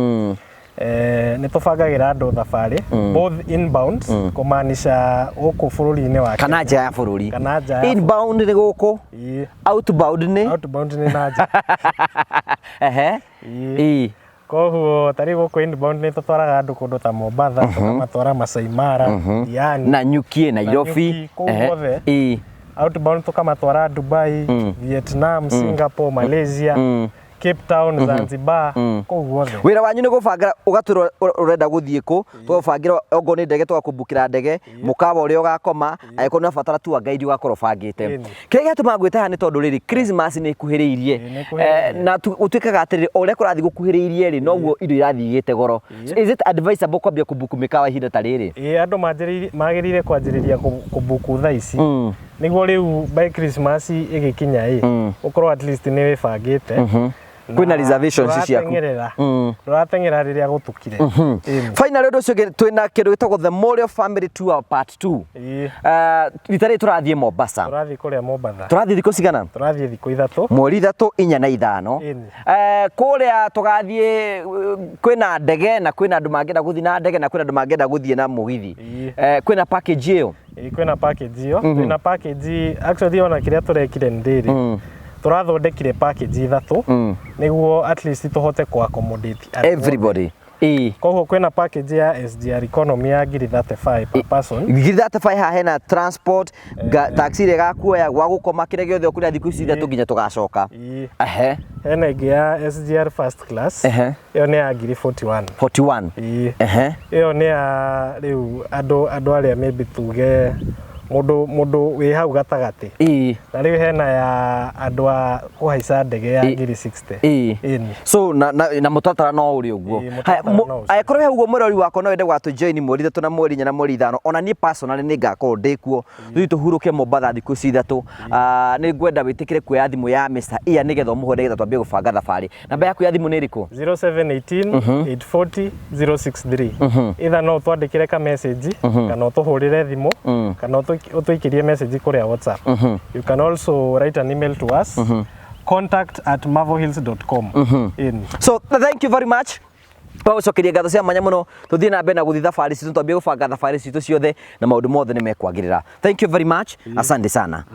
Nĩ tũbangagĩra andũ thabarĩ both inbound kũmaanisha gũkũ bũrũri-inĩ wa kana nja ya bũrũri. Kana nja ya inbound nĩ gũkũ. Outbound nĩ na nja. Koguo tarĩ gũkũ inbound nĩ tũtwaraga andũ kũndũ ta Mombasa, tũkamatwara Masai Mara, Diani, Nanyuki, Nairobi. Outbound tũkamatwara Dubai, Vietnam, Singapore, Malaysia, Cape Town, Zanzibar, koguo the. Wĩra wanyu nĩ gũbanga ũgatũra ũrenda gũthiĩ kũ, tũgũbangĩra ongo nĩ ndege twakũmbukĩra ndege, mũkawa ũrĩa ũgakoma, angĩkorwo nĩ ũbatara tu ngaidi ũgakorwo bangĩte. Kĩrĩa gĩatũma ngwĩta haha nĩ tondũ rĩrĩ Christmas nĩ ĩkuhĩrĩirie na ũtuĩkaga atĩrĩrĩ ũrĩa kũrathiĩ gũkuhĩrĩirie rĩ noguo indo irathiĩ igĩte goro. Is it advisable kwambia kũmbuku mĩkawa ihinda ta rĩrĩ? Andũ magĩrĩire kwanjĩrĩria kũmbuku thaa ici nĩguo rĩu by Christmas ĩgĩkinya ũkorwo at least nĩ wĩbangĩte. Kwina reservations ciaku. Tũrateng'era rĩrĩa gũtukire. Finally ũndũ ũcio twĩna kĩndũ gĩtagwo the Memorial Family Tour Part 2. Rita rĩrĩ tũrathiĩ Mombasa. Tũrathiĩ kũrĩa Mombasa. Tũrathiĩ thikũ cigana? Tũrathiĩ thikũ 3. Mweri 3, 4 na 5. Kũrĩa tũgathiĩ kwĩna ndege na kwĩna andũ mangĩenda gũthiĩ na ndege na kwĩna andũ mangĩenda gũthiĩ na mũgithi. Kwĩna package ĩyo. Kwĩna package ĩyo. Kwĩna package actually ona kĩrĩa tũrekire ndĩrĩ. Tũrathondekire package 3 nĩguo at least tũhote ku accommodate everybody. Koguo kwina package ya SGR economy ya ngiri 35 per person. Ngiri 35 ha hena transport, taxi ile gakuoya gwa gukoma kire giothe okuria thiku ici ithatu nginya tugacoka. Hena ingi ya SGR first class. Iyo ni ya ngiri 41. 41. Iyo ni ya riu andu aria maybe tuge mundu wi hau gatagati. Na riu hena ya andu a kuhaica ndege ya ngiri 60. So na mutatara no uri uguo. Akorwo he uguo murori wako no wende gwatu join mweri 3 na mweri 4 na mweri 5 ona ni personally ni ngakorwo ndikuo thuthu tuhuruke Mombatha thiku ici ithatu. Ni ngwenda witikire kuoya thimu ya Mr. Inya nigetha umuhore nigetha twambie gubanga thabari. Namba yaku ya thimu ni iriku? 0718 840 063. Either no twandikire ka message kana utuhurire thimu kana utuikirie message kuria WhatsApp. You can also write an email to us. contact@marvelhills.com. So thank you very much. Twagucokeria ngatho cia mwanya muno tuthie na mbere na guthi thabari citu twambie gubanga thabari citu ciothe na maundu mothe ni mekwagirira. Thank you very much. Asante sana.